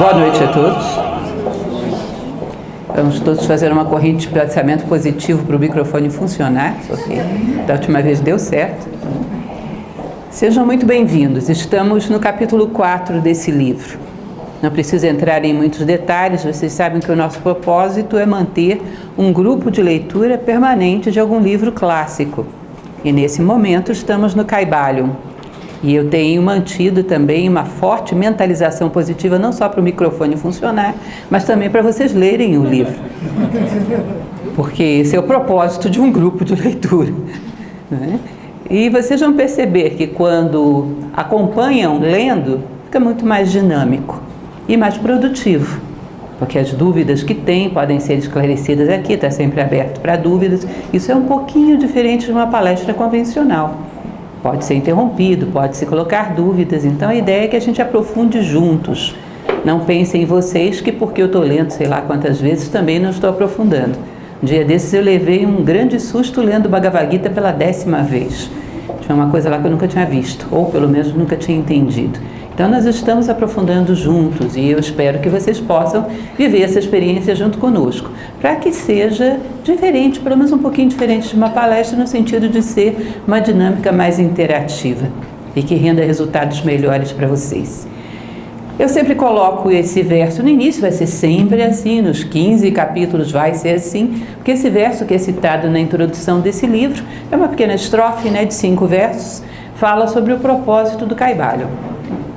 Boa noite a todos. Vamos todos fazer uma corrente de pensamento positivo para o microfone funcionar, porque da última vez deu certo. Sejam muito bem-vindos. Estamos no capítulo 4 desse livro. Não preciso entrar em muitos detalhes, vocês sabem que o nosso propósito é manter um grupo de leitura permanente de algum livro clássico. E nesse momento estamos no Kybalion. E eu tenho mantido também uma forte mentalização positiva, não só para o microfone funcionar, mas também para vocês lerem o livro. Porque esse é o propósito de um grupo de leitura, né? E vocês vão perceber que quando acompanham lendo, fica muito mais dinâmico e mais produtivo. Porque as dúvidas que tem podem ser esclarecidas aqui, está sempre aberto para dúvidas. Isso é um pouquinho diferente de uma palestra convencional. Pode ser interrompido, pode-se colocar dúvidas, então a ideia é que a gente aprofunde juntos. Não pensem em vocês que porque eu estou lendo sei lá quantas vezes, também não estou aprofundando. Um dia desses eu levei um grande susto lendo Bhagavad Gita pela 10ª vez. Tinha uma coisa lá que eu nunca tinha visto, ou pelo menos nunca tinha entendido. Então nós estamos aprofundando juntos e eu espero que vocês possam viver essa experiência junto conosco, para que seja diferente, pelo menos um pouquinho diferente de uma palestra, no sentido de ser uma dinâmica mais interativa e que renda resultados melhores para vocês. Eu sempre coloco esse verso no início, vai ser sempre assim, nos 15 capítulos vai ser assim, porque esse verso que é citado na introdução desse livro é uma pequena estrofe, de 5 versos, fala sobre o propósito do Kybalion.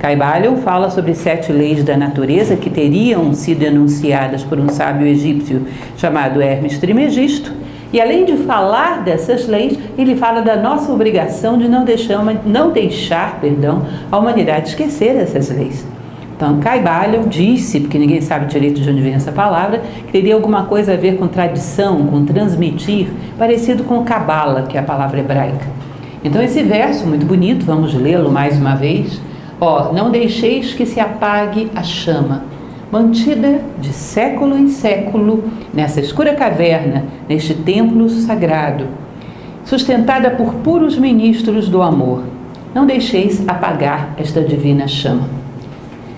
Kybalion fala sobre 7 leis da natureza que teriam sido enunciadas por um sábio egípcio chamado Hermes Trismegisto. E além de falar dessas leis, ele fala da nossa obrigação de não deixar a humanidade esquecer essas leis. Então, Kybalion disse, porque ninguém sabe direito de onde vem essa palavra, que teria alguma coisa a ver com tradição, com transmitir, parecido com Kabbalah, que é a palavra hebraica. Então, esse verso, muito bonito, vamos lê-lo mais uma vez. Não deixeis que se apague a chama, mantida de século em século, nessa escura caverna, neste templo sagrado, sustentada por puros ministros do amor. Não deixeis apagar esta divina chama.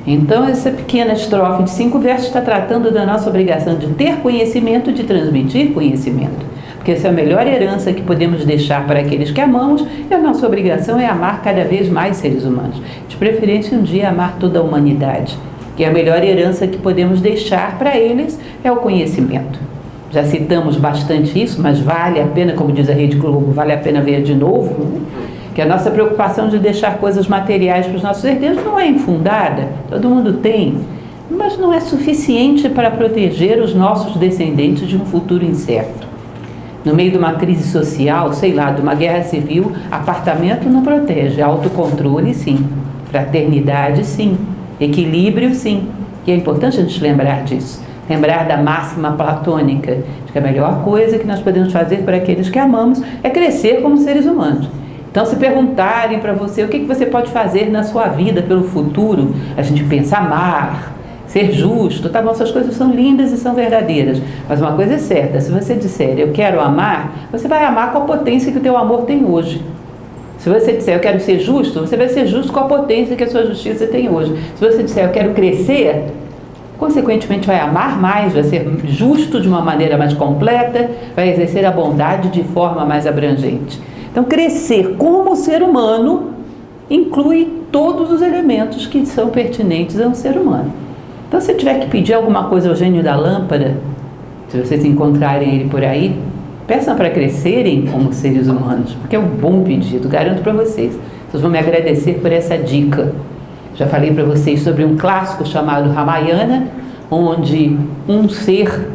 Então, essa pequena estrofe de 5 versos está tratando da nossa obrigação de ter conhecimento, de transmitir conhecimento. Porque essa é a melhor herança que podemos deixar para aqueles que amamos, e a nossa obrigação é amar cada vez mais seres humanos. De preferência, um dia amar toda a humanidade. E a melhor herança que podemos deixar para eles é o conhecimento. Já citamos bastante isso, mas vale a pena, como diz a Rede Globo, vale a pena ver de novo, que a nossa preocupação de deixar coisas materiais para os nossos herdeiros não é infundada, todo mundo tem, mas não é suficiente para proteger os nossos descendentes de um futuro incerto. No meio de uma crise social, de uma guerra civil, apartamento não protege, autocontrole sim, fraternidade sim, equilíbrio sim. E é importante a gente lembrar disso, lembrar da máxima platônica, de que a melhor coisa que nós podemos fazer para aqueles que amamos é crescer como seres humanos. Então, se perguntarem para você o que você pode fazer na sua vida pelo futuro, a gente pensa amar, ser justo, tá bom, essas coisas são lindas e são verdadeiras, mas uma coisa é certa, se você disser eu quero amar, você vai amar com a potência que o teu amor tem hoje. Se você disser eu quero ser justo, você vai ser justo com a potência que a sua justiça tem hoje. Se você disser eu quero crescer, consequentemente vai amar mais, vai ser justo de uma maneira mais completa, vai exercer a bondade de forma mais abrangente. Então, crescer como ser humano inclui todos os elementos que são pertinentes a um ser humano. Então, se tiver que pedir alguma coisa ao gênio da lâmpada, se vocês encontrarem ele por aí, peçam para crescerem como seres humanos, porque é um bom pedido, garanto para vocês. Vocês vão me agradecer por essa dica. Já falei para vocês sobre um clássico chamado Ramayana, onde um ser,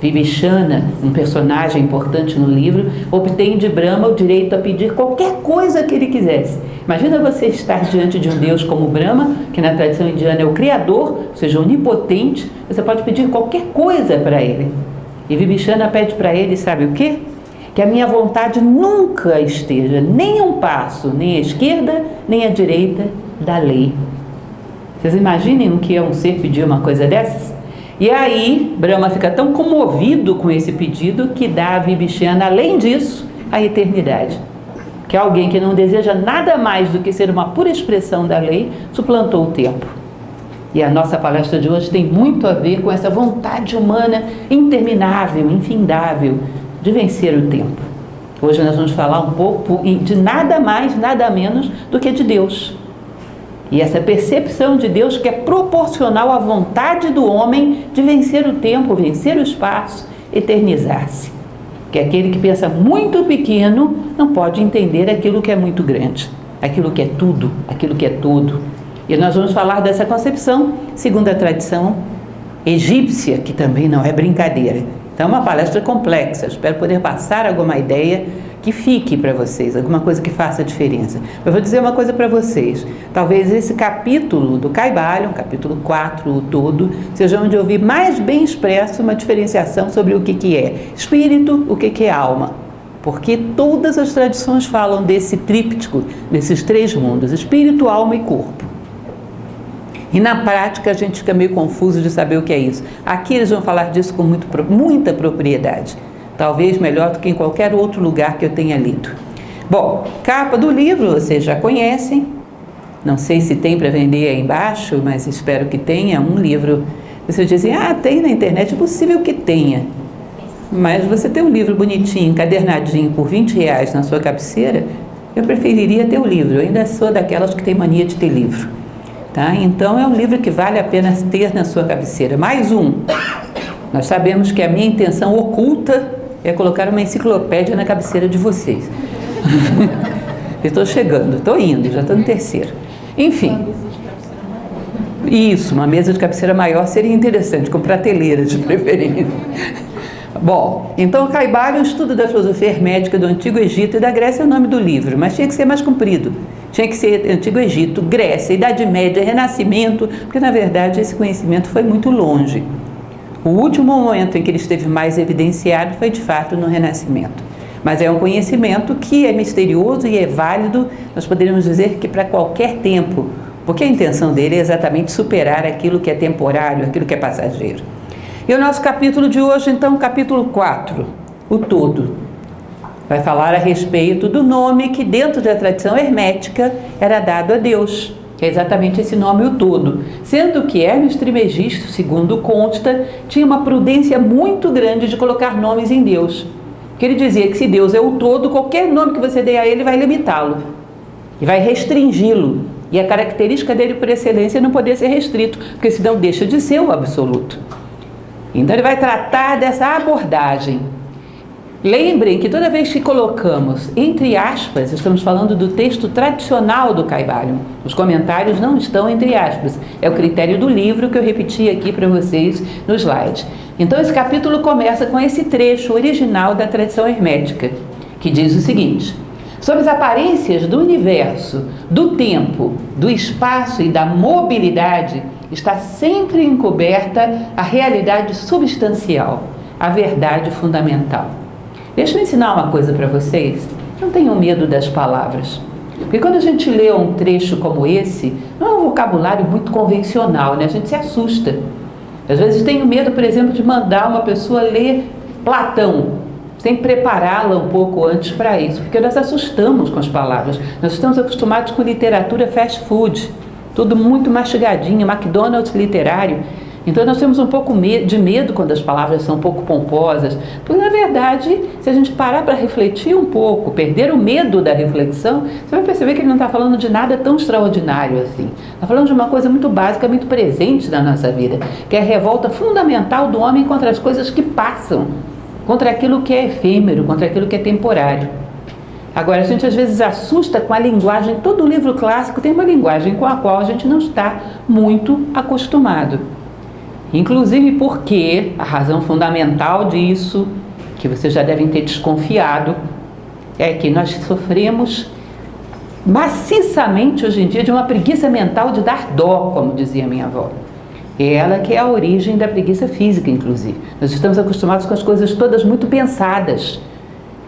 Vibhishana, um personagem importante no livro, obtém de Brahma o direito a pedir qualquer coisa que ele quisesse. Imagina você estar diante de um Deus como Brahma, que na tradição indiana é o Criador, ou seja, onipotente, você pode pedir qualquer coisa para ele. E Vibhishana pede para ele, sabe o quê? Que a minha vontade nunca esteja nem um passo, nem à esquerda, nem à direita da lei. Vocês imaginem o que é um ser pedir uma coisa dessas? E aí, Brahma fica tão comovido com esse pedido que dá a Vibhishana, além disso, a eternidade. Que alguém que não deseja nada mais do que ser uma pura expressão da lei, suplantou o tempo. E a nossa palestra de hoje tem muito a ver com essa vontade humana interminável, infindável, de vencer o tempo. Hoje nós vamos falar um pouco de nada mais, nada menos do que de Deus. E essa percepção de Deus que é proporcional à vontade do homem de vencer o tempo, vencer o espaço, eternizar-se. Que aquele que pensa muito pequeno não pode entender aquilo que é muito grande, aquilo que é tudo, aquilo que é todo. E nós vamos falar dessa concepção segundo a tradição egípcia, que também não é brincadeira. Então é uma palestra complexa, espero poder passar alguma ideia que fique para vocês, alguma coisa que faça diferença. Eu vou dizer uma coisa para vocês, talvez esse capítulo do Kybalion, capítulo 4, o todo, seja onde eu vi mais bem expresso uma diferenciação sobre o que é espírito, o que é alma. Porque todas as tradições falam desse tríptico, desses três mundos, espírito, alma e corpo. E na prática a gente fica meio confuso de saber o que é isso. Aqui eles vão falar disso com muita propriedade. Talvez melhor do que em qualquer outro lugar que eu tenha lido. Bom, capa do livro vocês já conhecem. Não sei se tem para vender aí embaixo, mas espero que tenha um livro. Vocês dizem, tem na internet, é possível que tenha. Mas você ter um livro bonitinho, encadernadinho, por R$20 na sua cabeceira, eu preferiria ter o livro. Eu ainda sou daquelas que tem mania de ter livro. Tá? Então é um livro que vale a pena ter na sua cabeceira. Mais um. Nós sabemos que a minha intenção oculta é colocar uma enciclopédia na cabeceira de vocês. Eu estou chegando, estou indo, já estou no terceiro. Enfim. Isso, uma mesa de cabeceira maior seria interessante, com prateleira de preferência. Bom, então o Kybalion, o estudo da filosofia hermética do Antigo Egito e da Grécia é o nome do livro, mas tinha que ser mais comprido. Tinha que ser Antigo Egito, Grécia, Idade Média, Renascimento, porque na verdade esse conhecimento foi muito longe. O último momento em que ele esteve mais evidenciado foi de fato no Renascimento. Mas é um conhecimento que é misterioso e é válido, nós poderíamos dizer que para qualquer tempo, porque a intenção dele é exatamente superar aquilo que é temporário, aquilo que é passageiro. E o nosso capítulo de hoje, então, capítulo 4, o todo, vai falar a respeito do nome que dentro da tradição hermética era dado a Deus, que é exatamente esse nome, o todo, sendo que Hermes Trismegisto, segundo consta, tinha uma prudência muito grande de colocar nomes em Deus, que ele dizia que se Deus é o todo, qualquer nome que você dê a ele vai limitá-lo e vai restringi-lo, e a característica dele por excelência é não poder ser restrito, porque senão deixa de ser o absoluto. Então ele vai tratar dessa abordagem. Lembrem que toda vez que colocamos entre aspas, estamos falando do texto tradicional do Kybalion. Os comentários não estão entre aspas. É o critério do livro que eu repeti aqui para vocês no slide. Então esse capítulo começa com esse trecho original da tradição hermética, que diz o seguinte: sob as aparências do universo, do tempo, do espaço e da mobilidade, está sempre encoberta a realidade substancial, a verdade fundamental. Deixa eu ensinar uma coisa para vocês. Não tenham medo das palavras. Porque quando a gente lê um trecho como esse, não é um vocabulário muito convencional, né? A gente se assusta. Às vezes tenho medo, por exemplo, de mandar uma pessoa ler Platão, sem prepará-la um pouco antes para isso, porque nós assustamos com as palavras. Nós estamos acostumados com literatura fast food, tudo muito mastigadinho, McDonald's literário. Então nós temos um pouco de medo quando as palavras são um pouco pomposas, porque na verdade, se a gente parar para refletir um pouco, perder o medo da reflexão, você vai perceber que ele não está falando de nada tão extraordinário assim. Está falando de uma coisa muito básica, muito presente na nossa vida, que é a revolta fundamental do homem contra as coisas que passam, contra aquilo que é efêmero, contra aquilo que é temporário. Agora, a gente às vezes assusta com a linguagem, todo livro clássico tem uma linguagem com a qual a gente não está muito acostumado. Inclusive porque a razão fundamental disso, que vocês já devem ter desconfiado, é que nós sofremos maciçamente hoje em dia de uma preguiça mental de dar dó, como dizia minha avó. Ela que é a origem da preguiça física, inclusive. Nós estamos acostumados com as coisas todas muito pensadas.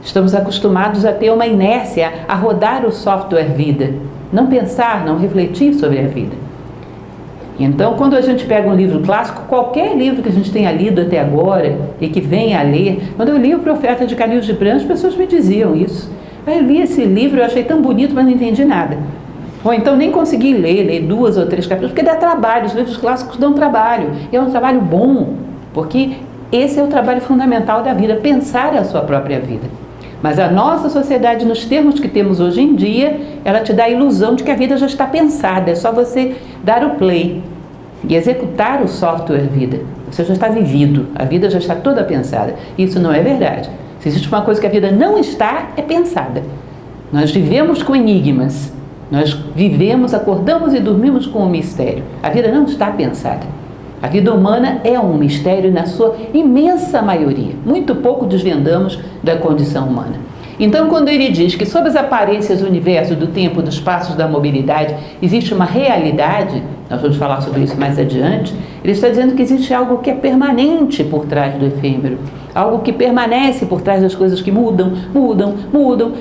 Estamos acostumados a ter uma inércia, a rodar o software vida. Não pensar, não refletir sobre a vida. Então, quando a gente pega um livro clássico, qualquer livro que a gente tenha lido até agora e que venha a ler, quando eu li O Profeta de Khalil Gibran, as pessoas me diziam isso. Eu li esse livro, eu achei tão bonito, mas não entendi nada. Ou então nem conseguir ler 2 ou 3 capítulos, porque dá trabalho, os livros clássicos dão trabalho. E é um trabalho bom, porque esse é o trabalho fundamental da vida, pensar a sua própria vida. Mas a nossa sociedade, nos termos que temos hoje em dia, ela te dá a ilusão de que a vida já está pensada, é só você dar o play e executar o software vida. Você já está vivido, a vida já está toda pensada. Isso não é verdade. Se existe uma coisa que a vida não está, é pensada. Nós vivemos com enigmas. Nós vivemos, acordamos e dormimos com um mistério. A vida não está pensada. A vida humana é um mistério na sua imensa maioria. Muito pouco desvendamos da condição humana. Então, quando ele diz que sob as aparências do universo, do tempo, dos passos da mobilidade, existe uma realidade, nós vamos falar sobre isso mais adiante, ele está dizendo que existe algo que é permanente por trás do efêmero. Algo que permanece por trás das coisas que mudam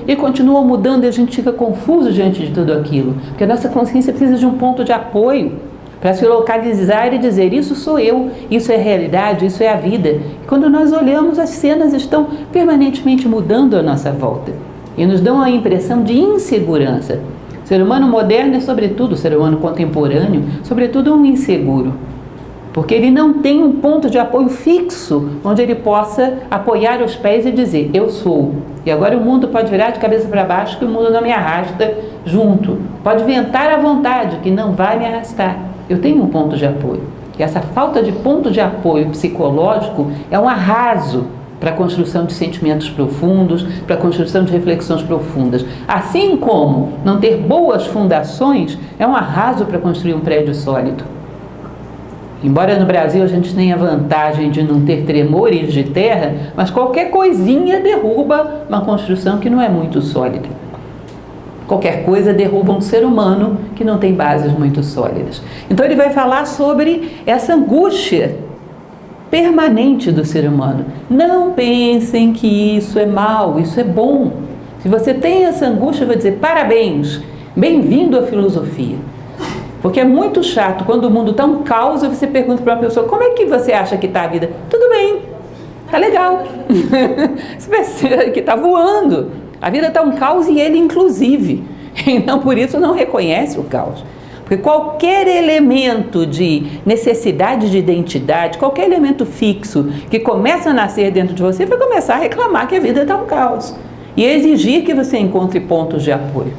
e continuam mudando, e a gente fica confuso diante de tudo aquilo. Porque a nossa consciência precisa de um ponto de apoio para se localizar e dizer: isso sou eu, isso é a realidade, isso é a vida. E quando nós olhamos, as cenas estão permanentemente mudando à nossa volta e nos dão a impressão de insegurança. O ser humano moderno é, sobretudo, o ser humano contemporâneo, sobretudo um inseguro. Porque ele não tem um ponto de apoio fixo onde ele possa apoiar os pés e dizer: eu sou. E agora o mundo pode virar de cabeça para baixo, que o mundo não me arrasta junto. Pode ventar à vontade, que não vai me arrastar. Eu tenho um ponto de apoio. E essa falta de ponto de apoio psicológico é um arraso para a construção de sentimentos profundos, para a construção de reflexões profundas. Assim como não ter boas fundações é um arraso para construir um prédio sólido. Embora no Brasil a gente tenha a vantagem de não ter tremores de terra, mas qualquer coisinha derruba uma construção que não é muito sólida. Qualquer coisa derruba um ser humano que não tem bases muito sólidas. Então ele vai falar sobre essa angústia permanente do ser humano. Não pensem que isso é mal, isso é bom. Se você tem essa angústia, eu vou dizer: parabéns, bem-vindo à filosofia. Porque é muito chato quando o mundo está um caos e você pergunta para uma pessoa: como é que você acha que está a vida? Tudo bem, tá legal. Você pensa que está voando. A vida está um caos e ele inclusive. Então por isso não reconhece o caos. Porque qualquer elemento de necessidade de identidade, qualquer elemento fixo que começa a nascer dentro de você, vai começar a reclamar que a vida está um caos. E exigir que você encontre pontos de apoio.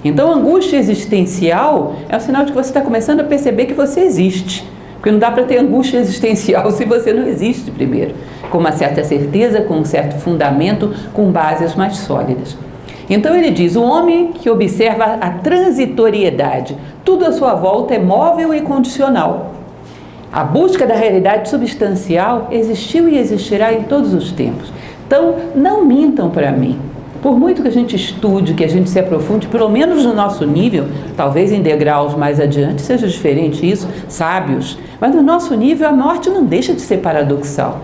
Então, a angústia existencial é um sinal de que você está começando a perceber que você existe. Porque não dá para ter angústia existencial se você não existe primeiro. Com uma certa certeza, com um certo fundamento, com bases mais sólidas. Então ele diz: o homem que observa a transitoriedade, tudo à sua volta é móvel e condicional. A busca da realidade substancial existiu e existirá em todos os tempos. Então, não mintam para mim. Por muito que a gente estude, que a gente se aprofunde, pelo menos no nosso nível, talvez em degraus mais adiante seja diferente isso, sábios, mas no nosso nível a morte não deixa de ser paradoxal.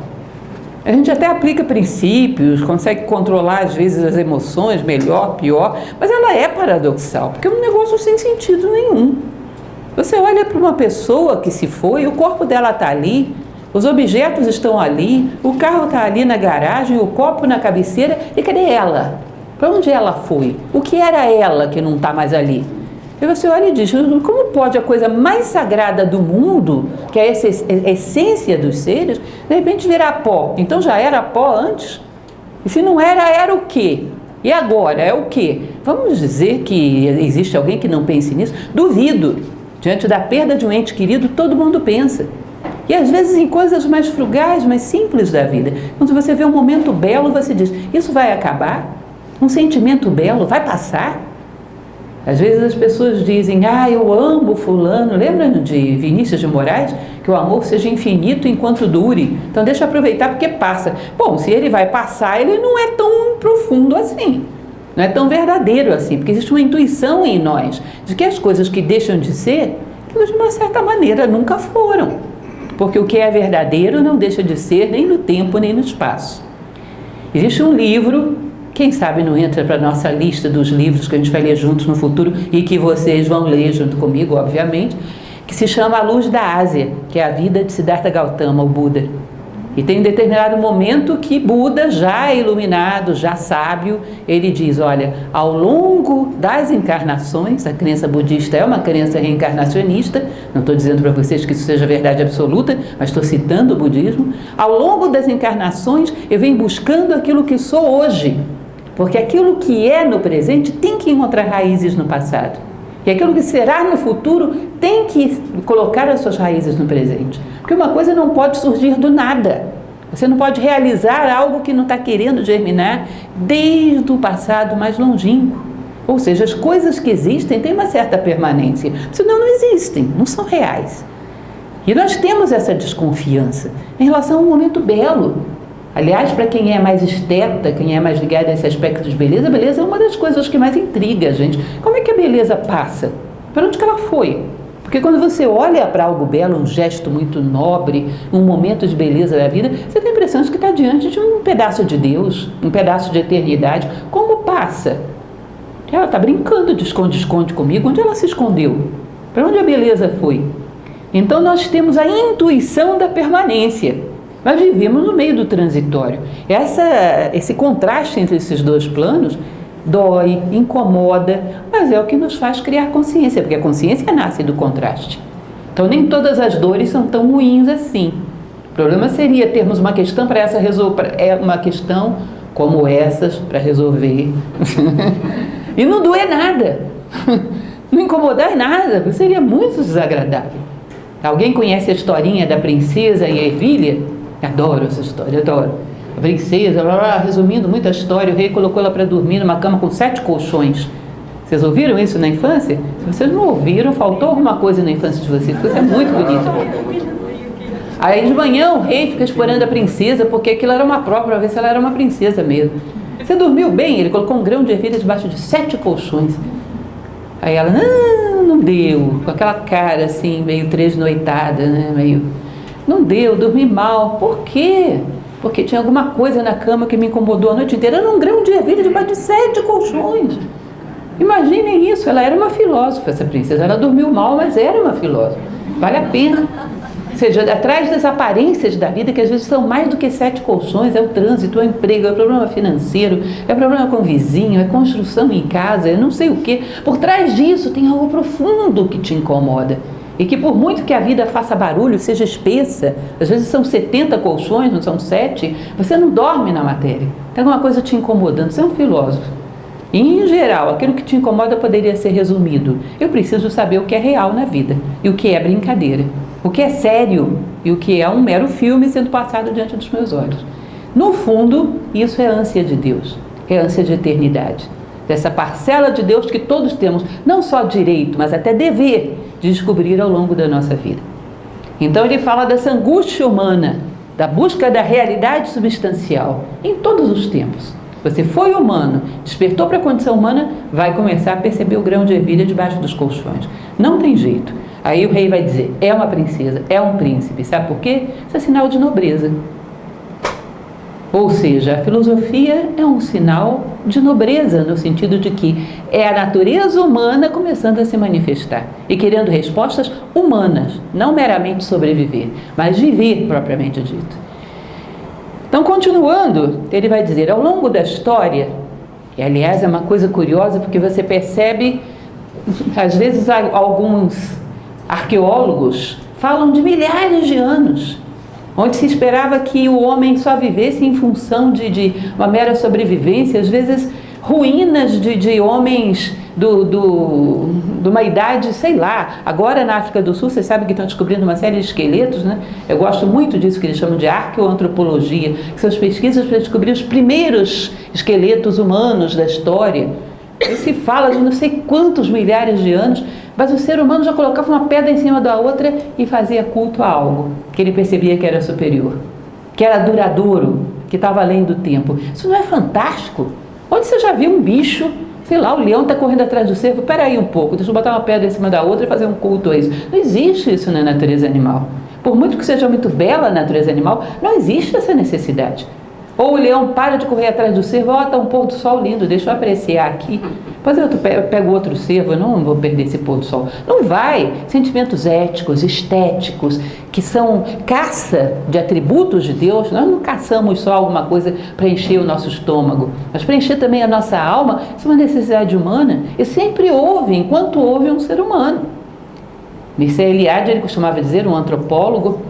A gente até aplica princípios, consegue controlar às vezes as emoções, melhor, pior, mas ela é paradoxal, porque é um negócio sem sentido nenhum. Você olha para uma pessoa que se foi, o corpo dela está ali, os objetos estão ali, o carro está ali na garagem, o copo na cabeceira, e cadê ela? Para onde ela foi? O que era ela que não está mais ali? E você olha e diz: como pode a coisa mais sagrada do mundo, que é essa essência dos seres, de repente virar pó? Então já era pó antes? E se não era, era o quê? E agora, é o quê? Vamos dizer que existe alguém que não pense nisso? Duvido. Diante da perda de um ente querido, todo mundo pensa. E às vezes em coisas mais frugais, mais simples da vida. Quando você vê um momento belo, você diz: isso vai acabar? Um sentimento belo vai passar? Às vezes as pessoas dizem: eu amo fulano. Lembra de Vinícius de Moraes? Que o amor seja infinito enquanto dure. Então deixa eu aproveitar porque passa. Bom, se ele vai passar, ele não é tão profundo assim. Não é tão verdadeiro assim. Porque existe uma intuição em nós de que as coisas que deixam de ser, de uma certa maneira nunca foram. Porque o que é verdadeiro não deixa de ser nem no tempo nem no espaço. Existe um livro, quem sabe não entra para a nossa lista dos livros que a gente vai ler juntos no futuro e que vocês vão ler junto comigo, obviamente, que se chama A Luz da Ásia, que é a vida de Siddhartha Gautama, o Buda. E tem um determinado momento que Buda, já iluminado, já sábio, ele diz, olha, ao longo das encarnações, a crença budista é uma crença reencarnacionista, não estou dizendo para vocês que isso seja verdade absoluta, mas estou citando o budismo, ao longo das encarnações eu venho buscando aquilo que sou hoje, porque aquilo que é no presente tem que encontrar raízes no passado. E aquilo que será no futuro tem que colocar as suas raízes no presente. Porque uma coisa não pode surgir do nada. Você não pode realizar algo que não está querendo germinar desde o passado mais longínquo. Ou seja, as coisas que existem têm uma certa permanência. Senão não existem, não são reais. E nós temos essa desconfiança em relação a um momento belo. Aliás, para quem é mais esteta, quem é mais ligado a esse aspecto de beleza, a beleza é uma das coisas que mais intriga a gente. Como é que a beleza passa? Para onde que ela foi? Porque quando você olha para algo belo, um gesto muito nobre, um momento de beleza da vida, você tem a impressão de que está diante de um pedaço de Deus, um pedaço de eternidade. Como passa? Ela está brincando de esconde-esconde comigo. Onde ela se escondeu? Para onde a beleza foi? Então nós temos a intuição da permanência. Nós vivemos no meio do transitório. Esse contraste entre esses dois planos dói, incomoda, mas é o que nos faz criar consciência, porque a consciência nasce do contraste. Então nem todas as dores são tão ruins assim. O problema seria termos uma questão para essa resolver, uma questão como essas para resolver e não doer nada, não incomodar nada, porque seria muito desagradável. Alguém conhece a historinha da princesa e a ervilha? Adoro essa história, adoro. A princesa, resumindo muito a história, o rei colocou ela para dormir numa cama com 7 colchões. Vocês ouviram isso na infância? Se vocês não ouviram, faltou alguma coisa na infância de vocês, porque isso é muito bonito. Aí de manhã o rei fica explorando a princesa, porque aquilo era uma prova para ver se ela era uma princesa mesmo. Você dormiu bem? Ele colocou um grão de ervilha debaixo de 7 colchões. Aí ela, não deu, com aquela cara assim, meio tresnoitada, né? Não deu, dormi mal. Por quê? Porque tinha alguma coisa na cama que me incomodou a noite inteira. Era um grão de ervilha debaixo de 7 colchões. Imaginem isso, ela era uma filósofa, essa princesa. Ela dormiu mal, mas era uma filósofa. Vale a pena. Ou seja, atrás das aparências da vida, que às vezes são mais do que 7 colchões, é o trânsito, é o emprego, é o problema financeiro, é o problema com o vizinho, é construção em casa, é não sei o quê. Por trás disso tem algo profundo que te incomoda. E que por muito que a vida faça barulho, seja espessa, às vezes são 70 colchões, não são 7, você não dorme na matéria. Tem alguma coisa te incomodando, você é um filósofo. E, em geral, aquilo que te incomoda poderia ser resumido. Eu preciso saber o que é real na vida e o que é brincadeira. O que é sério e o que é um mero filme sendo passado diante dos meus olhos. No fundo, isso é ânsia de Deus, é ânsia de eternidade. Dessa parcela de Deus que todos temos, não só direito, mas até dever de descobrir ao longo da nossa vida. Então ele fala dessa angústia humana, da busca da realidade substancial, em todos os tempos. Você foi humano, despertou para a condição humana, vai começar a perceber o grão de ervilha debaixo dos colchões. Não tem jeito. Aí o rei vai dizer, é uma princesa, é um príncipe. Sabe por quê? Isso é sinal de nobreza. Ou seja, a filosofia é um sinal de nobreza, no sentido de que é a natureza humana começando a se manifestar e querendo respostas humanas, não meramente sobreviver, mas viver propriamente dito. Então, continuando, ele vai dizer, ao longo da história, e aliás é uma coisa curiosa porque você percebe, às vezes alguns arqueólogos falam de milhares de anos, onde se esperava que o homem só vivesse em função de uma mera sobrevivência, às vezes ruínas de homens de uma idade, sei lá. Agora na África do Sul, vocês sabem que estão descobrindo uma série de esqueletos, né? Eu gosto muito disso que eles chamam de arqueoantropologia, que são as pesquisas para descobrir os primeiros esqueletos humanos da história. E se fala de não sei quantos milhares de anos, mas o ser humano já colocava uma pedra em cima da outra e fazia culto a algo que ele percebia que era superior, que era duradouro, que estava além do tempo. Isso não é fantástico? Onde você já viu um bicho, sei lá, o leão está correndo atrás do cervo, peraí um pouco, deixa eu botar uma pedra em cima da outra e fazer um culto a isso. Não existe isso na natureza animal. Por muito que seja muito bela a natureza animal, não existe essa necessidade. Ou o leão para de correr atrás do cervo, tá um pôr do sol lindo, deixa eu apreciar aqui. Depois eu pego outro cervo, eu não vou perder esse pôr do sol. Não vai. Sentimentos éticos, estéticos, que são caça de atributos de Deus. Nós não caçamos só alguma coisa para encher o nosso estômago, mas para encher também a nossa alma. Isso é uma necessidade humana e sempre houve, enquanto houve um ser humano. Mircea Eliade, ele costumava dizer, um antropólogo,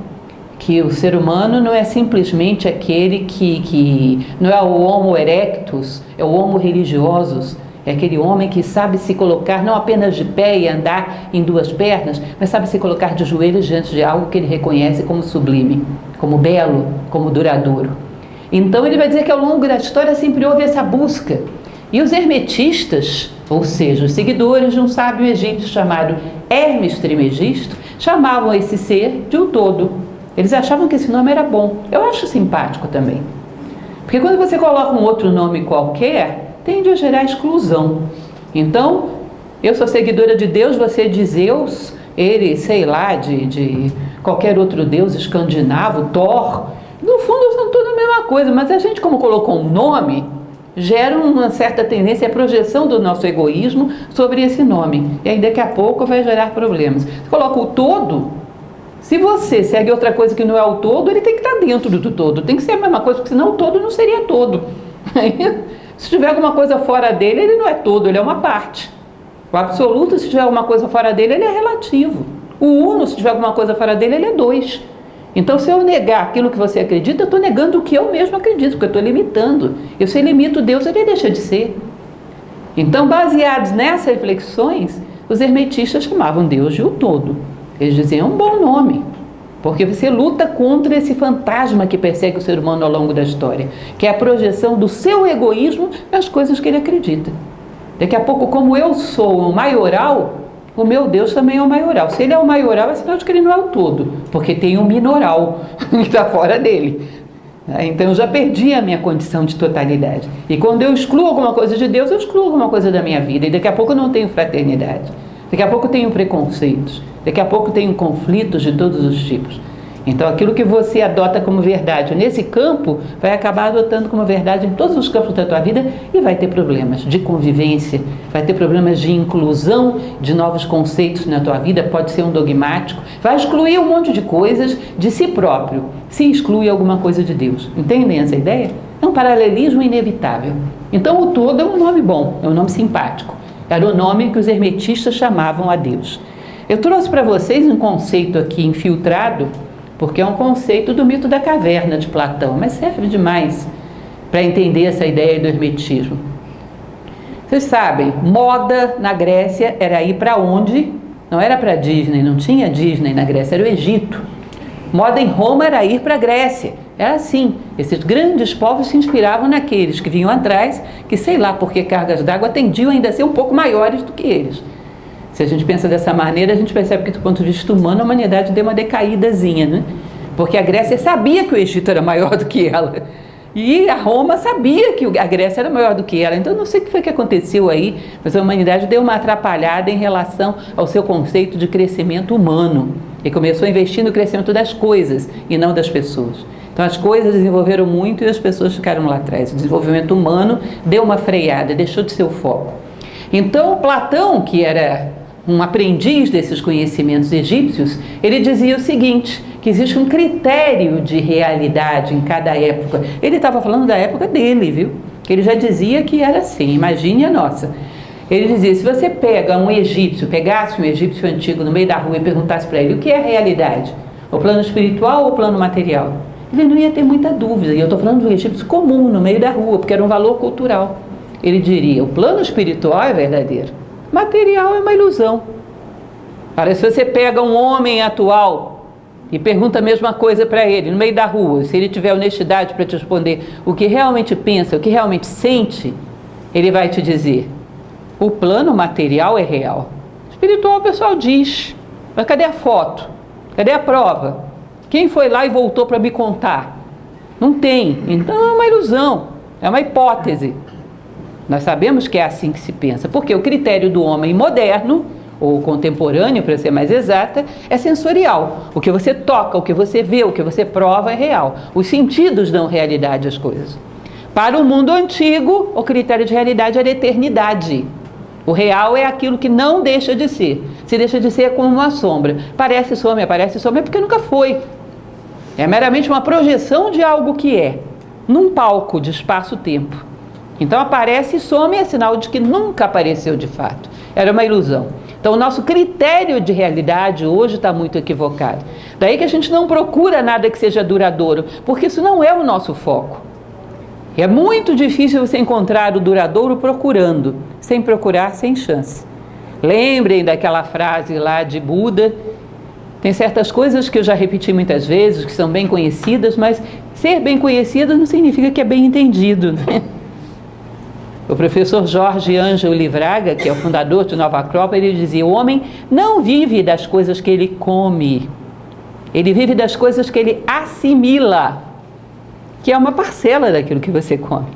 que o ser humano não é simplesmente aquele que não é o homo erectus, é o homo religiosus, é aquele homem que sabe se colocar não apenas de pé e andar em duas pernas, mas sabe se colocar de joelhos diante de algo que ele reconhece como sublime, como belo, como duradouro. Então ele vai dizer que ao longo da história sempre houve essa busca. E os hermetistas, ou seja, os seguidores de um sábio egípcio chamado Hermes Trismegisto, chamavam esse ser de o todo. Eles achavam que esse nome era bom. Eu acho simpático também. Porque quando você coloca um outro nome qualquer, tende a gerar exclusão. Então, eu sou seguidora de Deus, você é de Zeus, ele, sei lá, de qualquer outro deus escandinavo, Thor. No fundo, são tudo a mesma coisa, mas a gente, como colocou um nome, gera uma certa tendência à projeção do nosso egoísmo sobre esse nome. E aí, daqui a pouco, vai gerar problemas. Você coloca o todo. Se você segue outra coisa que não é o todo, ele tem que estar dentro do todo. Tem que ser a mesma coisa, porque senão o todo não seria todo. Se tiver alguma coisa fora dele, ele não é todo, ele é uma parte. O absoluto, se tiver alguma coisa fora dele, ele é relativo. O uno, se tiver alguma coisa fora dele, ele é dois. Então, se eu negar aquilo que você acredita, eu estou negando o que eu mesmo acredito, porque eu estou limitando. E se eu limito Deus, ele deixa de ser. Então, baseados nessas reflexões, os hermetistas chamavam Deus de o todo. Eles diziam, é um bom nome, porque você luta contra esse fantasma que persegue o ser humano ao longo da história, que é a projeção do seu egoísmo nas coisas que ele acredita. Daqui a pouco, como eu sou o maioral, o meu Deus também é o maioral. Se ele é o maioral, é sinal de que ele não é o todo, porque tem um minoral que está fora dele. Então eu já perdi a minha condição de totalidade. E quando eu excluo alguma coisa de Deus, eu excluo alguma coisa da minha vida. E daqui a pouco eu não tenho fraternidade. Daqui a pouco eu tenho preconceitos. Daqui a pouco tenho conflitos de todos os tipos. Então aquilo que você adota como verdade nesse campo, vai acabar adotando como verdade em todos os campos da tua vida e vai ter problemas de convivência, vai ter problemas de inclusão de novos conceitos na tua vida, pode ser um dogmático, vai excluir um monte de coisas de si próprio, se exclui alguma coisa de Deus. Entendem essa ideia? É um paralelismo inevitável. Então o todo é um nome bom, é um nome simpático. Era o nome que os hermetistas chamavam a Deus. Eu trouxe para vocês um conceito aqui infiltrado, porque é um conceito do mito da caverna de Platão, mas serve demais para entender essa ideia do hermetismo. Vocês sabem, moda na Grécia era ir para onde? Não era para Disney, não tinha Disney na Grécia, era o Egito. Moda em Roma era ir para a Grécia. Era assim, esses grandes povos se inspiravam naqueles que vinham atrás, que sei lá por que cargas d'água tendiam ainda a ser um pouco maiores do que eles. Se a gente pensa dessa maneira, a gente percebe que do ponto de vista humano a humanidade deu uma decaídazinha, né? Porque a Grécia sabia que o Egito era maior do que ela. E a Roma sabia que a Grécia era maior do que ela. Então não sei o que foi que aconteceu aí, mas a humanidade deu uma atrapalhada em relação ao seu conceito de crescimento humano. E começou a investir no crescimento das coisas e não das pessoas. Então as coisas desenvolveram muito e as pessoas ficaram lá atrás. O desenvolvimento humano deu uma freada, deixou de ser o foco. Então Platão, que era um aprendiz desses conhecimentos egípcios, ele dizia o seguinte, que existe um critério de realidade em cada época. Ele estava falando da época dele, viu? Que ele já dizia que era assim, imagine a nossa. Ele dizia, se você pegasse um egípcio antigo no meio da rua e perguntasse para ele o que é realidade, o plano espiritual ou o plano material, ele não ia ter muita dúvida. E eu estou falando do egípcio comum, no meio da rua, porque era um valor cultural. Ele diria, o plano espiritual é verdadeiro, material é uma ilusão. Olha, se você pega um homem atual e pergunta a mesma coisa para ele, no meio da rua, se ele tiver honestidade para te responder o que realmente pensa, o que realmente sente, ele vai te dizer, o plano material é real. Espiritual o pessoal diz, mas cadê a foto? Cadê a prova? Quem foi lá e voltou para me contar? Não tem. Então é uma ilusão, é uma hipótese. Nós sabemos que é assim que se pensa, porque o critério do homem moderno, ou contemporâneo, para ser mais exata, é sensorial. O que você toca, o que você vê, o que você prova é real. Os sentidos dão realidade às coisas. Para o mundo antigo, o critério de realidade era eternidade. O real é aquilo que não deixa de ser. Se deixa de ser, é como uma sombra. Parece some, é porque nunca foi. É meramente uma projeção de algo que é, num palco de espaço-tempo. Então aparece e some, é sinal de que nunca apareceu de fato. Era uma ilusão. Então o nosso critério de realidade hoje está muito equivocado. Daí que a gente não procura nada que seja duradouro, porque isso não é o nosso foco. É muito difícil você encontrar o duradouro procurando. Sem procurar, sem chance. Lembrem daquela frase lá de Buda. Tem certas coisas que eu já repeti muitas vezes, que são bem conhecidas, mas ser bem conhecido não significa que é bem entendido, né? O professor Jorge Ângelo Livraga, que é o fundador de Nova Acrópole, ele dizia: o homem não vive das coisas que ele come, ele vive das coisas que ele assimila, que é uma parcela daquilo que você come.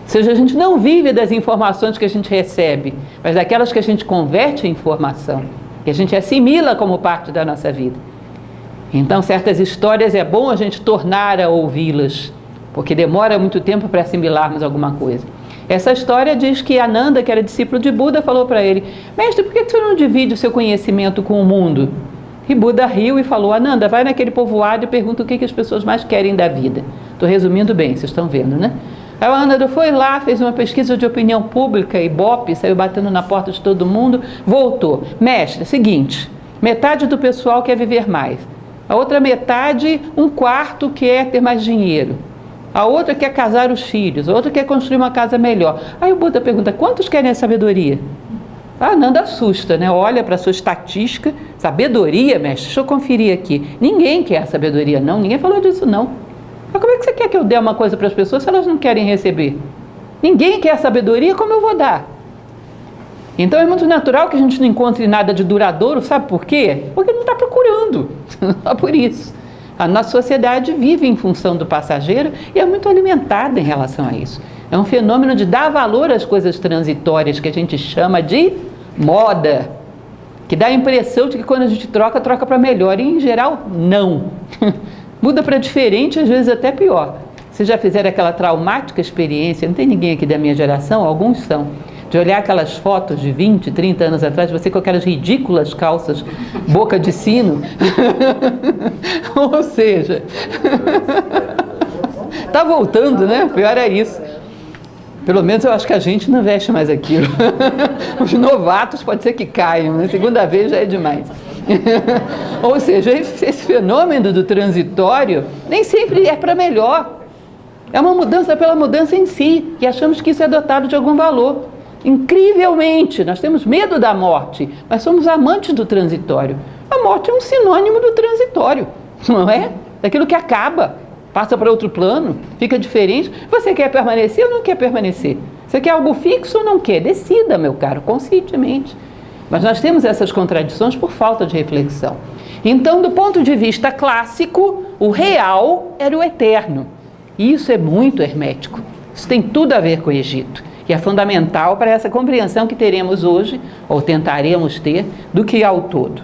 Ou seja, a gente não vive das informações que a gente recebe, mas daquelas que a gente converte em informação, que a gente assimila como parte da nossa vida. Então, certas histórias é bom a gente tornar a ouvi-las, porque demora muito tempo para assimilarmos alguma coisa. Essa história diz que Ananda, que era discípulo de Buda, falou para ele: mestre, por que você não divide o seu conhecimento com o mundo? E Buda riu e falou: Ananda, vai naquele povoado e pergunta o que as pessoas mais querem da vida. Estou resumindo bem, vocês estão vendo, né? Aí o Ananda foi lá, fez uma pesquisa de opinião pública, Ibope, saiu batendo na porta de todo mundo, voltou. Mestre, seguinte, metade do pessoal quer viver mais. A outra metade, um quarto quer ter mais dinheiro. A outra quer casar os filhos, a outra quer construir uma casa melhor. Aí o Buda pergunta: quantos querem a sabedoria? A Ananda assusta, né? Olha para a sua estatística. Sabedoria, mestre? Deixa eu conferir aqui. Ninguém quer a sabedoria, não. Ninguém falou disso, não. Mas como é que você quer que eu dê uma coisa para as pessoas se elas não querem receber? Ninguém quer a sabedoria, como eu vou dar? Então é muito natural que a gente não encontre nada de duradouro, sabe por quê? Porque não está procurando. Só por isso. A nossa sociedade vive em função do passageiro e é muito alimentada em relação a isso. É um fenômeno de dar valor às coisas transitórias que a gente chama de moda, que dá a impressão de que quando a gente troca, troca para melhor. E em geral, não. Muda para diferente, às vezes até pior. Vocês já fizeram aquela traumática experiência, não tem ninguém aqui da minha geração, alguns são, de olhar aquelas fotos de 20, 30 anos atrás, você com aquelas ridículas calças, boca de sino. Ou seja, tá voltando, né? Pior é isso. Pelo menos eu acho que a gente não veste mais aquilo. Os novatos pode ser que caiam, né? Segunda vez já é demais. Ou seja, esse fenômeno do transitório nem sempre é para melhor. É uma mudança pela mudança em si, e achamos que isso é dotado de algum valor. Incrivelmente, nós temos medo da morte, mas somos amantes do transitório. A morte é um sinônimo do transitório, não é? Daquilo que acaba, passa para outro plano, fica diferente. Você quer permanecer ou não quer permanecer? Você quer algo fixo ou não quer? Decida, meu caro, conscientemente. Mas nós temos essas contradições por falta de reflexão. Então, do ponto de vista clássico, o real era o eterno. E isso é muito hermético. Isso tem tudo a ver com o Egito. E é fundamental para essa compreensão que teremos hoje, ou tentaremos ter, do que há ao todo.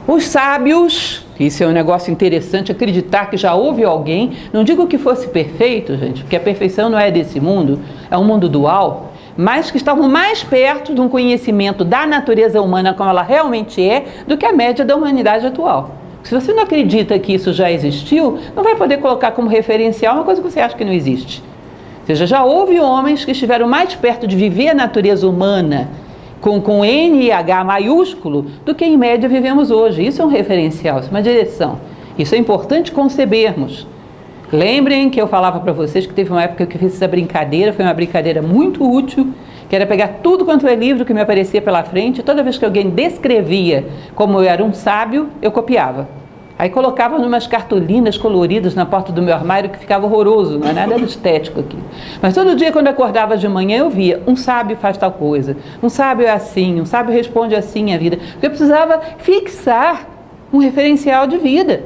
Os sábios, isso é um negócio interessante, acreditar que já houve alguém, não digo que fosse perfeito, gente, porque a perfeição não é desse mundo, é um mundo dual, mas que estavam mais perto de um conhecimento da natureza humana como ela realmente é, do que a média da humanidade atual. Se você não acredita que isso já existiu, não vai poder colocar como referencial uma coisa que você acha que não existe. Ou seja, já houve homens que estiveram mais perto de viver a natureza humana com N e H maiúsculo do que em média vivemos hoje. Isso é um referencial, isso é uma direção. Isso é importante concebermos. Lembrem que eu falava para vocês que teve uma época que eu fiz essa brincadeira, foi uma brincadeira muito útil, que era pegar tudo quanto é livro que me aparecia pela frente, toda vez que alguém descrevia como eu era um sábio, eu copiava. Aí colocava numas cartolinas coloridas na porta do meu armário, que ficava horroroso, não é nada estético aqui. Mas todo dia quando eu acordava de manhã eu via, um sábio faz tal coisa, um sábio é assim, um sábio responde assim à vida. Porque eu precisava fixar um referencial de vida.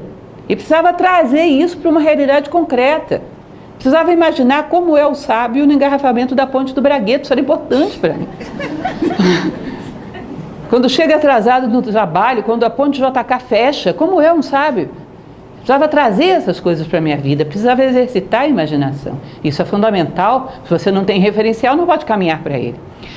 E precisava trazer isso para uma realidade concreta. Precisava imaginar como é o sábio no engarrafamento da ponte do Bragueto. Isso era importante para mim. Quando chega atrasado no trabalho, quando a ponte JK fecha, como eu, não sabe? Precisava trazer essas coisas para a minha vida, precisava exercitar a imaginação. Isso é fundamental. Se você não tem referencial, não pode caminhar para ele.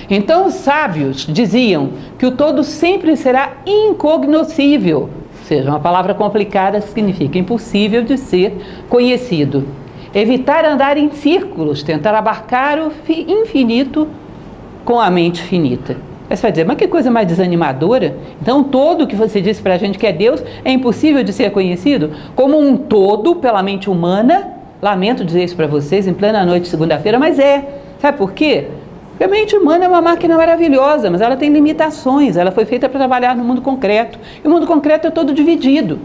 Então, os sábios diziam que o todo sempre será incognoscível. Ou seja, uma palavra complicada significa impossível de ser conhecido. Evitar andar em círculos, tentar abarcar o infinito com a mente finita. Aí você vai dizer, mas que coisa mais desanimadora? Então, todo que você disse para a gente que é Deus é impossível de ser conhecido? Como um todo, pela mente humana, lamento dizer isso para vocês em plena noite de segunda-feira, mas é. Sabe por quê? Porque a mente humana é uma máquina maravilhosa, mas ela tem limitações, ela foi feita para trabalhar no mundo concreto. E o mundo concreto é todo dividido.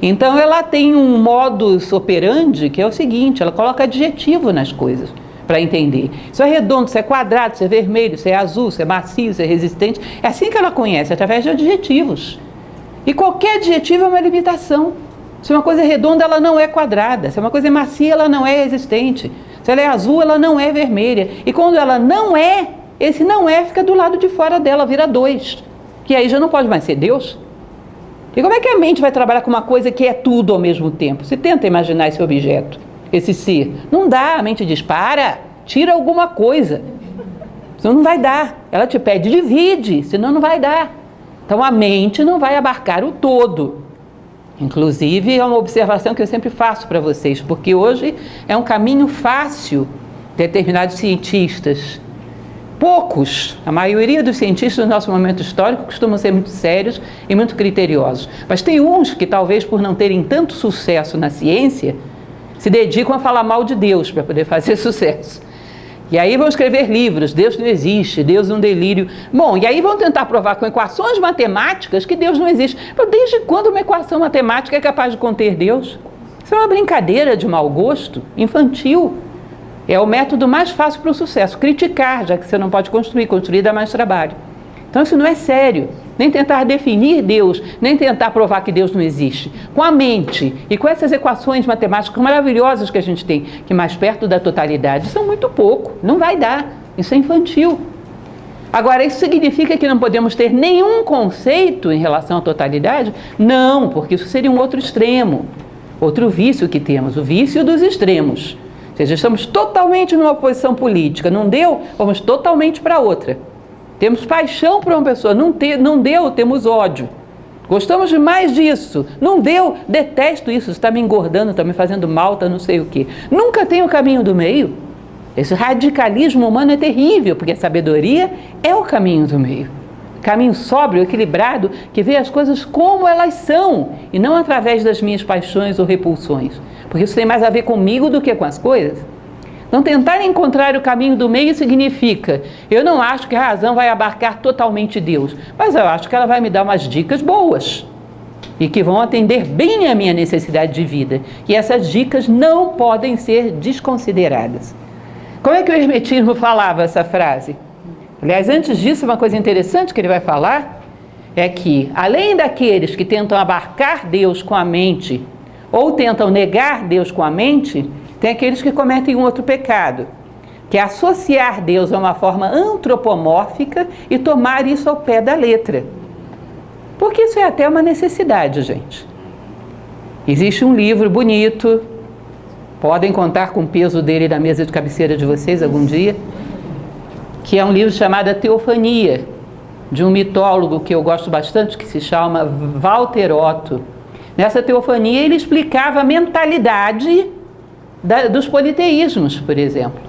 Então, ela tem um modus operandi que é o seguinte, ela coloca adjetivo nas coisas para entender. Isso é redondo, isso é quadrado, isso é vermelho, isso é azul, isso é macio, isso é resistente. É assim que ela conhece, através de adjetivos. E qualquer adjetivo é uma limitação. Se uma coisa é redonda, ela não é quadrada. Se uma coisa é macia, ela não é resistente. Se ela é azul, ela não é vermelha. E quando ela não é, esse não é fica do lado de fora dela, vira 2. Que aí já não pode mais ser Deus. E como é que a mente vai trabalhar com uma coisa que é tudo ao mesmo tempo? Você tenta imaginar esse objeto, esse ser. Não dá, a mente diz, para, tira alguma coisa. Senão não vai dar. Ela te pede, divide, senão não vai dar. Então a mente não vai abarcar o todo. Inclusive é uma observação que eu sempre faço para vocês, porque hoje é um caminho fácil determinados cientistas. Poucos, a maioria dos cientistas do nosso momento histórico costumam ser muito sérios e muito criteriosos. Mas tem uns que talvez por não terem tanto sucesso na ciência, se dedicam a falar mal de Deus para poder fazer sucesso. E aí vão escrever livros, Deus não existe, Deus é um delírio. Bom, e aí vão tentar provar com equações matemáticas que Deus não existe. Mas desde quando uma equação matemática é capaz de conter Deus? Isso é uma brincadeira de mau gosto, infantil. É o método mais fácil para o sucesso, criticar, já que você não pode construir dá mais trabalho. Então isso não é sério, nem tentar definir Deus, nem tentar provar que Deus não existe. Com a mente e com essas equações matemáticas maravilhosas que a gente tem, que mais perto da totalidade, são muito pouco, não vai dar, isso é infantil. Agora, isso significa que não podemos ter nenhum conceito em relação à totalidade? Não, porque isso seria um outro extremo, outro vício que temos, o vício dos extremos. Ou seja, estamos totalmente numa posição política, não deu, vamos totalmente para outra. Temos paixão por uma pessoa, não deu, temos ódio. Gostamos demais disso, não deu, detesto isso, está me engordando, está me fazendo mal, está não sei o quê. Nunca tem o caminho do meio. Esse radicalismo humano é terrível, porque a sabedoria é o caminho do meio. Caminho sóbrio, equilibrado, que vê as coisas como elas são, e não através das minhas paixões ou repulsões. Porque isso tem mais a ver comigo do que com as coisas. Então, tentar encontrar o caminho do meio significa, eu não acho que a razão vai abarcar totalmente Deus, mas eu acho que ela vai me dar umas dicas boas e que vão atender bem a minha necessidade de vida. E essas dicas não podem ser desconsideradas. Como é que o hermetismo falava essa frase? Aliás, antes disso, uma coisa interessante que ele vai falar é que, além daqueles que tentam abarcar Deus com a mente ou tentam negar Deus com a mente, tem aqueles que cometem um outro pecado, que é associar Deus a uma forma antropomórfica e tomar isso ao pé da letra. Porque isso é até uma necessidade, gente. Existe um livro bonito, podem contar com o peso dele na mesa de cabeceira de vocês algum dia, que é um livro chamado A Teofania, de um mitólogo que eu gosto bastante, que se chama Walter Otto. Nessa teofania ele explicava a mentalidade dos politeísmos, por exemplo.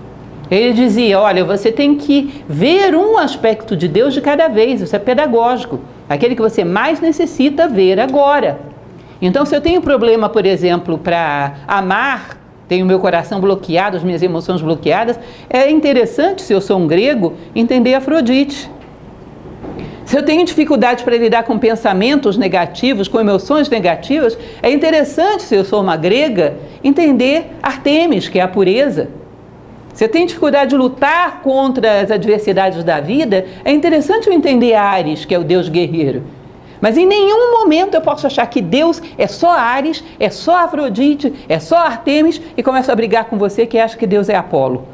Ele dizia, olha, você tem que ver um aspecto de Deus de cada vez, isso é pedagógico, aquele que você mais necessita ver agora. Então, se eu tenho problema, por exemplo, para amar, tenho meu coração bloqueado, as minhas emoções bloqueadas, é interessante, se eu sou um grego, entender Afrodite. Se eu tenho dificuldade para lidar com pensamentos negativos, com emoções negativas, é interessante, se eu sou uma grega, entender Artemis, que é a pureza. Se eu tenho dificuldade de lutar contra as adversidades da vida, é interessante eu entender Ares, que é o deus guerreiro. Mas em nenhum momento eu posso achar que Deus é só Ares, é só Afrodite, é só Artemis e começo a brigar com você que acha que Deus é Apolo.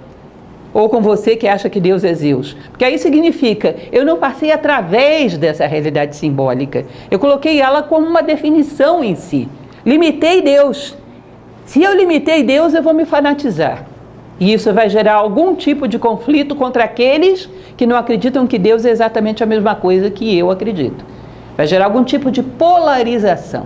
ou com você que acha que Deus é Zeus. Porque aí significa, eu não passei através dessa realidade simbólica. Eu coloquei ela como uma definição em si. Limitei Deus. Se eu limitei Deus, eu vou me fanatizar. E isso vai gerar algum tipo de conflito contra aqueles que não acreditam que Deus é exatamente a mesma coisa que eu acredito. Vai gerar algum tipo de polarização.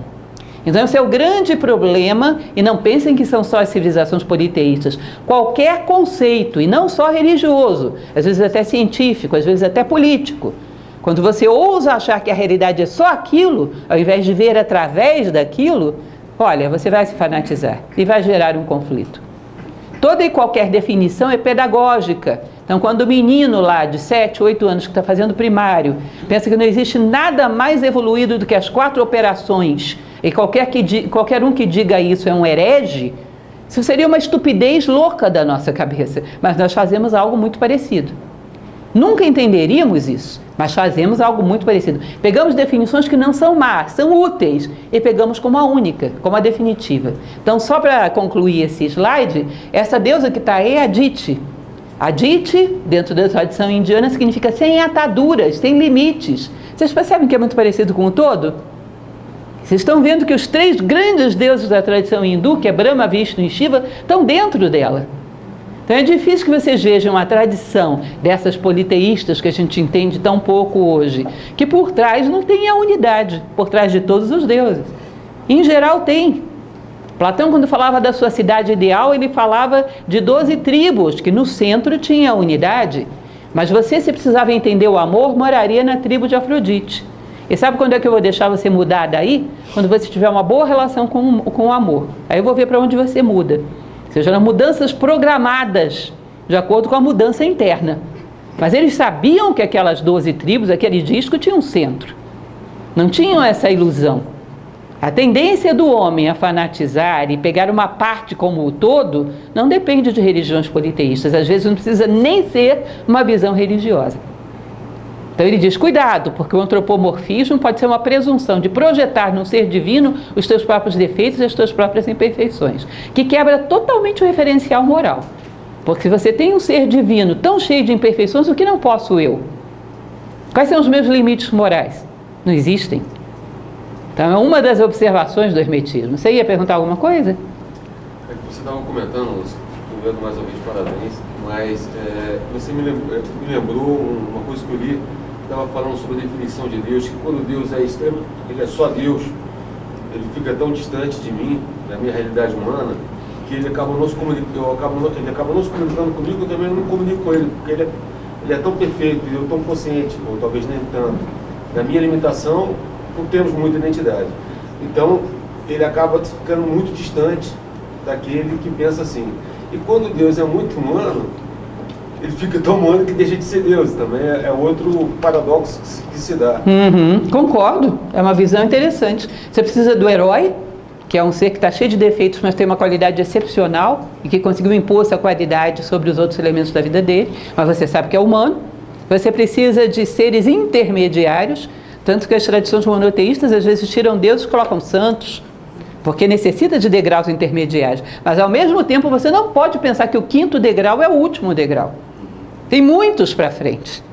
Então esse é o grande problema, e não pensem que são só as civilizações politeístas. Qualquer conceito, e não só religioso, às vezes até científico, às vezes até político, quando você ousa achar que a realidade é só aquilo, ao invés de ver através daquilo, olha, você vai se fanatizar e vai gerar um conflito. Toda e qualquer definição é pedagógica. Então, quando o menino lá de 7, 8 anos que está fazendo primário, pensa que não existe nada mais evoluído do que as 4 operações, e qualquer um que diga isso é um herege, isso seria uma estupidez louca da nossa cabeça. Mas nós fazemos algo muito parecido. Nunca entenderíamos isso, mas fazemos algo muito parecido. Pegamos definições que não são más, são úteis, e pegamos como a única, como a definitiva. Então, só para concluir esse slide, essa deusa que está aí é a Dite. A Dite, dentro da tradição indiana, significa sem ataduras, sem limites. Vocês percebem que é muito parecido com o todo? Vocês estão vendo que os 3 grandes deuses da tradição hindu, que é Brahma, Vishnu e Shiva, estão dentro dela. Então é difícil que vocês vejam a tradição dessas politeístas que a gente entende tão pouco hoje, que por trás não tem a unidade, por trás de todos os deuses. Em geral tem. Platão, quando falava da sua cidade ideal, ele falava de 12 tribos, que no centro tinha a unidade. Mas você, se precisava entender o amor, moraria na tribo de Afrodite. E sabe quando é que eu vou deixar você mudar daí? Quando você tiver uma boa relação com o amor. Aí eu vou ver para onde você muda. Sejam mudanças programadas, de acordo com a mudança interna. Mas eles sabiam que aquelas 12 tribos, aquele disco, tinha um centro. Não tinham essa ilusão. A tendência do homem a fanatizar e pegar uma parte como o todo não depende de religiões politeístas. Às vezes não precisa nem ser uma visão religiosa. Então ele diz, cuidado, porque o antropomorfismo pode ser uma presunção de projetar no ser divino os teus próprios defeitos e as tuas próprias imperfeições, que quebra totalmente o referencial moral. Porque se você tem um ser divino tão cheio de imperfeições, o que não posso eu? Quais são os meus limites morais? Não existem. Então é uma das observações do hermetismo. Você ia perguntar alguma coisa? É que você estava comentando, primeiro mais uma vez parabéns, mas você me lembrou uma coisa que eu li, estava falando sobre a definição de Deus, que quando Deus é extremo, ele é só Deus, ele fica tão distante de mim, da minha realidade humana, que ele acaba não se comunicando comigo, eu também não comunico com ele, porque ele é tão perfeito, eu tão consciente, ou talvez nem tanto. Na minha limitação, não temos muita identidade. Então, ele acaba ficando muito distante daquele que pensa assim. E quando Deus é muito humano, ele fica tão humano que deixa de ser Deus. Também é outro paradoxo que se dá. Concordo, é uma visão interessante. Você precisa do herói, que é um ser que está cheio de defeitos, mas tem uma qualidade excepcional e que conseguiu impor essa qualidade sobre os outros elementos da vida dele, mas você sabe que é humano. Você precisa de seres intermediários, tanto que as tradições monoteístas às vezes tiram Deus e colocam santos, porque necessita de degraus intermediários. Mas ao mesmo tempo você não pode pensar que o 5º degrau é o último degrau. Tem muitos para frente.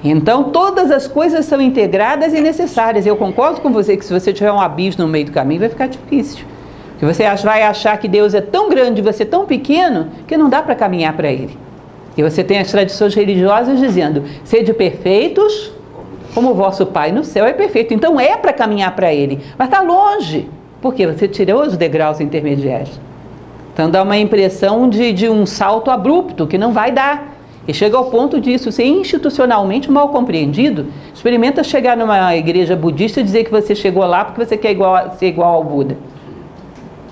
Então todas as coisas são integradas e necessárias. Eu concordo com você que se você tiver um abismo no meio do caminho vai ficar difícil. Porque você vai achar que Deus é tão grande e você é tão pequeno que não dá para caminhar para Ele. E você tem as tradições religiosas dizendo, sede perfeitos como o vosso Pai no céu é perfeito. Então é para caminhar para Ele, mas está longe. Porque você tirou os degraus intermediários. Então dá uma impressão de um salto abrupto que não vai dar. E chega ao ponto disso ser institucionalmente mal compreendido. Experimenta chegar numa igreja budista e dizer que você chegou lá porque você quer ser igual ao Buda.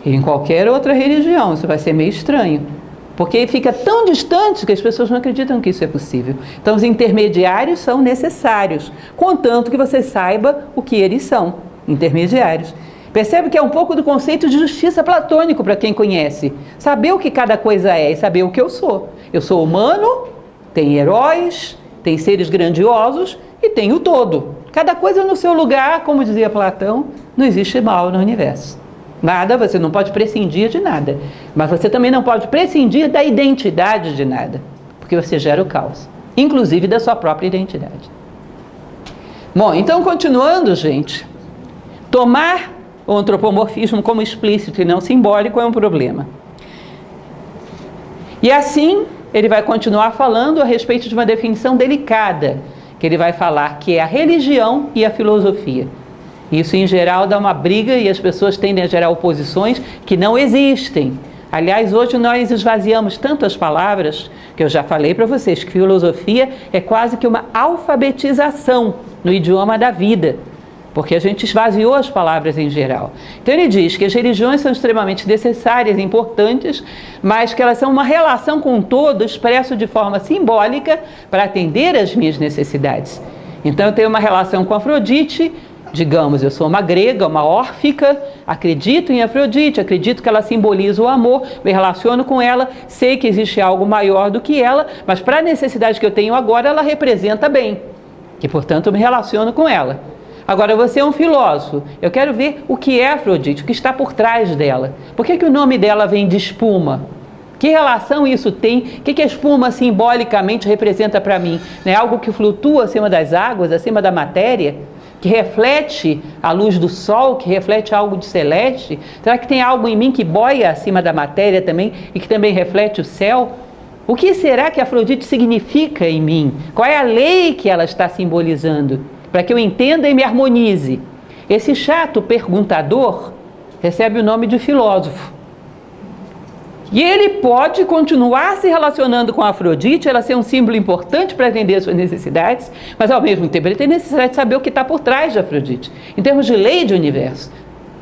E em qualquer outra religião isso vai ser meio estranho. Porque fica tão distante que as pessoas não acreditam que isso é possível. Então os intermediários são necessários, contanto que você saiba o que eles são, intermediários. Percebe que é um pouco do conceito de justiça platônico para quem conhece. Saber o que cada coisa é e saber o que eu sou. Eu sou humano, tem heróis, tem seres grandiosos e tem o todo. Cada coisa no seu lugar, como dizia Platão, não existe mal no universo. Nada, você não pode prescindir de nada. Mas você também não pode prescindir da identidade de nada. porque você gera o caos, inclusive da sua própria identidade. Bom, então continuando, gente, tomar o antropomorfismo como explícito e não simbólico é um problema. E assim, ele vai continuar falando a respeito de uma definição delicada, que ele vai falar que é a religião e a filosofia. Isso, em geral, dá uma briga e as pessoas tendem a gerar oposições que não existem. Aliás, hoje nós esvaziamos tanto as palavras, que eu já falei para vocês, que filosofia é quase que uma alfabetização no idioma da vida, porque a gente esvaziou as palavras em geral. Então ele diz que as religiões são extremamente necessárias e importantes, mas que elas são uma relação com o todo expresso de forma simbólica para atender às minhas necessidades. Então eu tenho uma relação com Afrodite, digamos, eu sou uma grega, uma órfica, acredito em Afrodite, acredito que ela simboliza o amor, me relaciono com ela, sei que existe algo maior do que ela, mas para a necessidade que eu tenho agora, ela representa bem, e portanto eu me relaciono com ela. Agora, você é um filósofo, eu quero ver o que é Afrodite, o que está por trás dela. Por que o nome dela vem de espuma? Que relação isso tem? O que a espuma simbolicamente representa para mim? É algo que flutua acima das águas, acima da matéria? Que reflete a luz do sol, que reflete algo de celeste? Será que tem algo em mim que boia acima da matéria também e que também reflete o céu? O que será que Afrodite significa em mim? Qual é a lei que ela está simbolizando? Para que eu entenda e me harmonize. Esse chato perguntador recebe o nome de filósofo. E ele pode continuar se relacionando com a Afrodite, ela ser um símbolo importante para atender as suas necessidades, mas ao mesmo tempo ele tem necessidade de saber o que está por trás de Afrodite, em termos de lei de universo,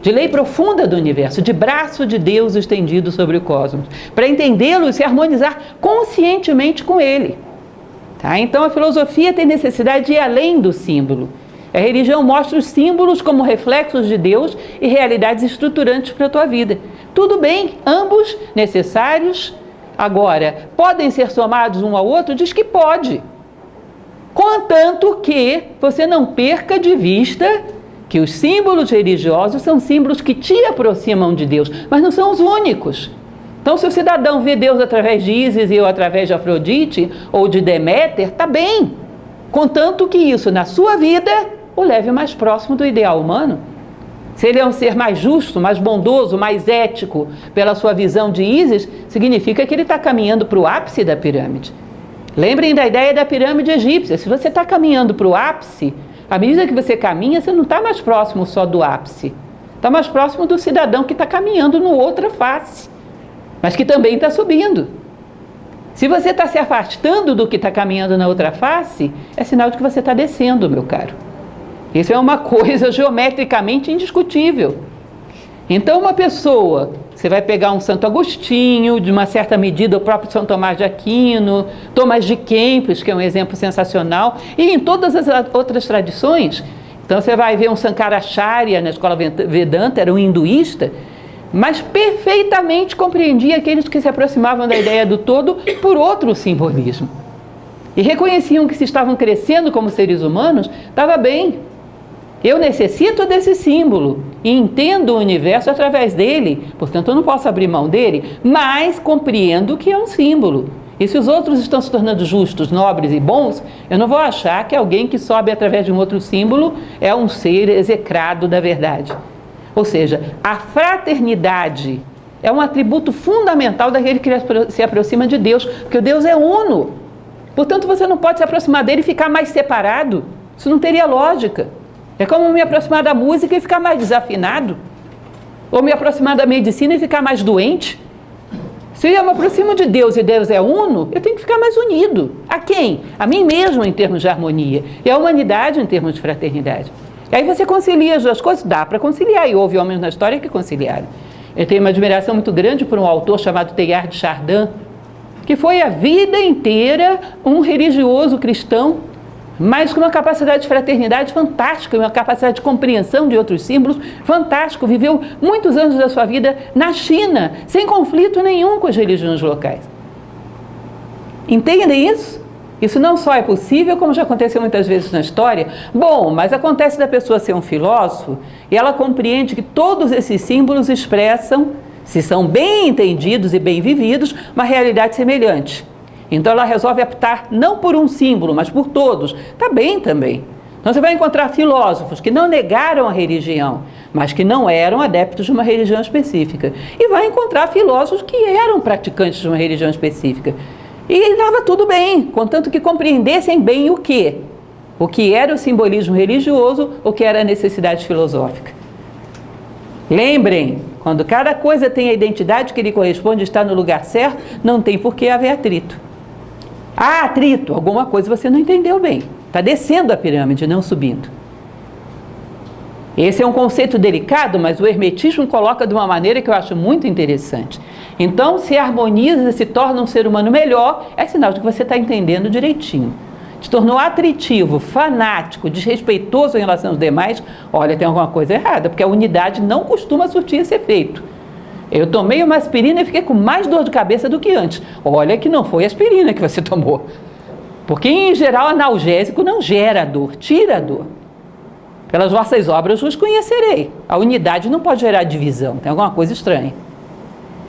de lei profunda do universo, de braço de Deus estendido sobre o cosmos, para entendê-lo e se harmonizar conscientemente com ele. Tá? Então a filosofia tem necessidade de ir além do símbolo. A religião mostra os símbolos como reflexos de Deus e realidades estruturantes para a tua vida. Tudo bem, ambos necessários. Agora, podem ser somados um ao outro? Diz que pode. Contanto que você não perca de vista que os símbolos religiosos são símbolos que te aproximam de Deus, mas não são os únicos. Então, se o cidadão vê Deus através de Ísis ou através de Afrodite ou de Deméter, está bem. Contanto que isso, na sua vida, o leve mais próximo do ideal humano. Se ele é um ser mais justo, mais bondoso, mais ético, pela sua visão de Ísis, significa que ele está caminhando para o ápice da pirâmide. Lembrem da ideia da pirâmide egípcia. Se você está caminhando para o ápice, à medida que você caminha, você não está mais próximo só do ápice. Está mais próximo do cidadão que está caminhando no outra face, mas que também está subindo. Se você está se afastando do que está caminhando na outra face, é sinal de que você está descendo, meu caro. Isso é uma coisa geometricamente indiscutível. Então, uma pessoa, você vai pegar um Santo Agostinho, de uma certa medida o próprio São Tomás de Aquino, Tomás de Kempis, que é um exemplo sensacional, e em todas as outras tradições. Então, você vai ver um Sankaracharya na escola Vedanta, era um hinduísta, mas perfeitamente compreendia aqueles que se aproximavam da ideia do todo por outro simbolismo. E reconheciam que se estavam crescendo como seres humanos, estava bem. Eu necessito desse símbolo e entendo o universo através dele, portanto eu não posso abrir mão dele, mas compreendo que é um símbolo. E se os outros estão se tornando justos, nobres e bons, eu não vou achar que alguém que sobe através de um outro símbolo é um ser execrado da verdade. Ou seja, a fraternidade é um atributo fundamental daquele que se aproxima de Deus, porque o Deus é uno. Portanto, você não pode se aproximar dele e ficar mais separado. Isso não teria lógica. É como me aproximar da música e ficar mais desafinado. Ou me aproximar da medicina e ficar mais doente. Se eu me aproximo de Deus e Deus é uno, eu tenho que ficar mais unido. A quem? A mim mesmo em termos de harmonia. E a humanidade em termos de fraternidade. E aí você concilia as duas coisas? Dá para conciliar. E houve homens na história que conciliaram. Eu tenho uma admiração muito grande por um autor chamado Teilhard de Chardin, que foi a vida inteira um religioso cristão, mas com uma capacidade de fraternidade fantástica, uma capacidade de compreensão de outros símbolos fantástico. Viveu muitos anos da sua vida na China, sem conflito nenhum com as religiões locais. Entendem isso? Isso não só é possível, como já aconteceu muitas vezes na história. Bom, mas acontece da pessoa ser um filósofo e ela compreende que todos esses símbolos expressam, se são bem entendidos e bem vividos, uma realidade semelhante. Então ela resolve optar não por um símbolo, mas por todos. Está bem também. Então você vai encontrar filósofos que não negaram a religião, mas que não eram adeptos de uma religião específica. E vai encontrar filósofos que eram praticantes de uma religião específica. E estava tudo bem, contanto que compreendessem bem o quê? O que era o simbolismo religioso, o que era a necessidade filosófica. Lembrem, quando cada coisa tem a identidade que lhe corresponde e está no lugar certo, não tem por que haver atrito. Há atrito, alguma coisa você não entendeu bem. Está descendo a pirâmide, não subindo. Esse é um conceito delicado, mas o hermetismo coloca de uma maneira que eu acho muito interessante. Então, se harmoniza, se torna um ser humano melhor, é sinal de que você está entendendo direitinho. Se tornou atritivo, fanático, desrespeitoso em relação aos demais, olha, tem alguma coisa errada, porque a unidade não costuma surtir esse efeito. Eu tomei uma aspirina e fiquei com mais dor de cabeça do que antes. Olha que não foi a aspirina que você tomou. Porque, em geral, analgésico não gera dor, tira a dor. Pelas vossas obras vos conhecerei. A unidade não pode gerar divisão, tem alguma coisa estranha.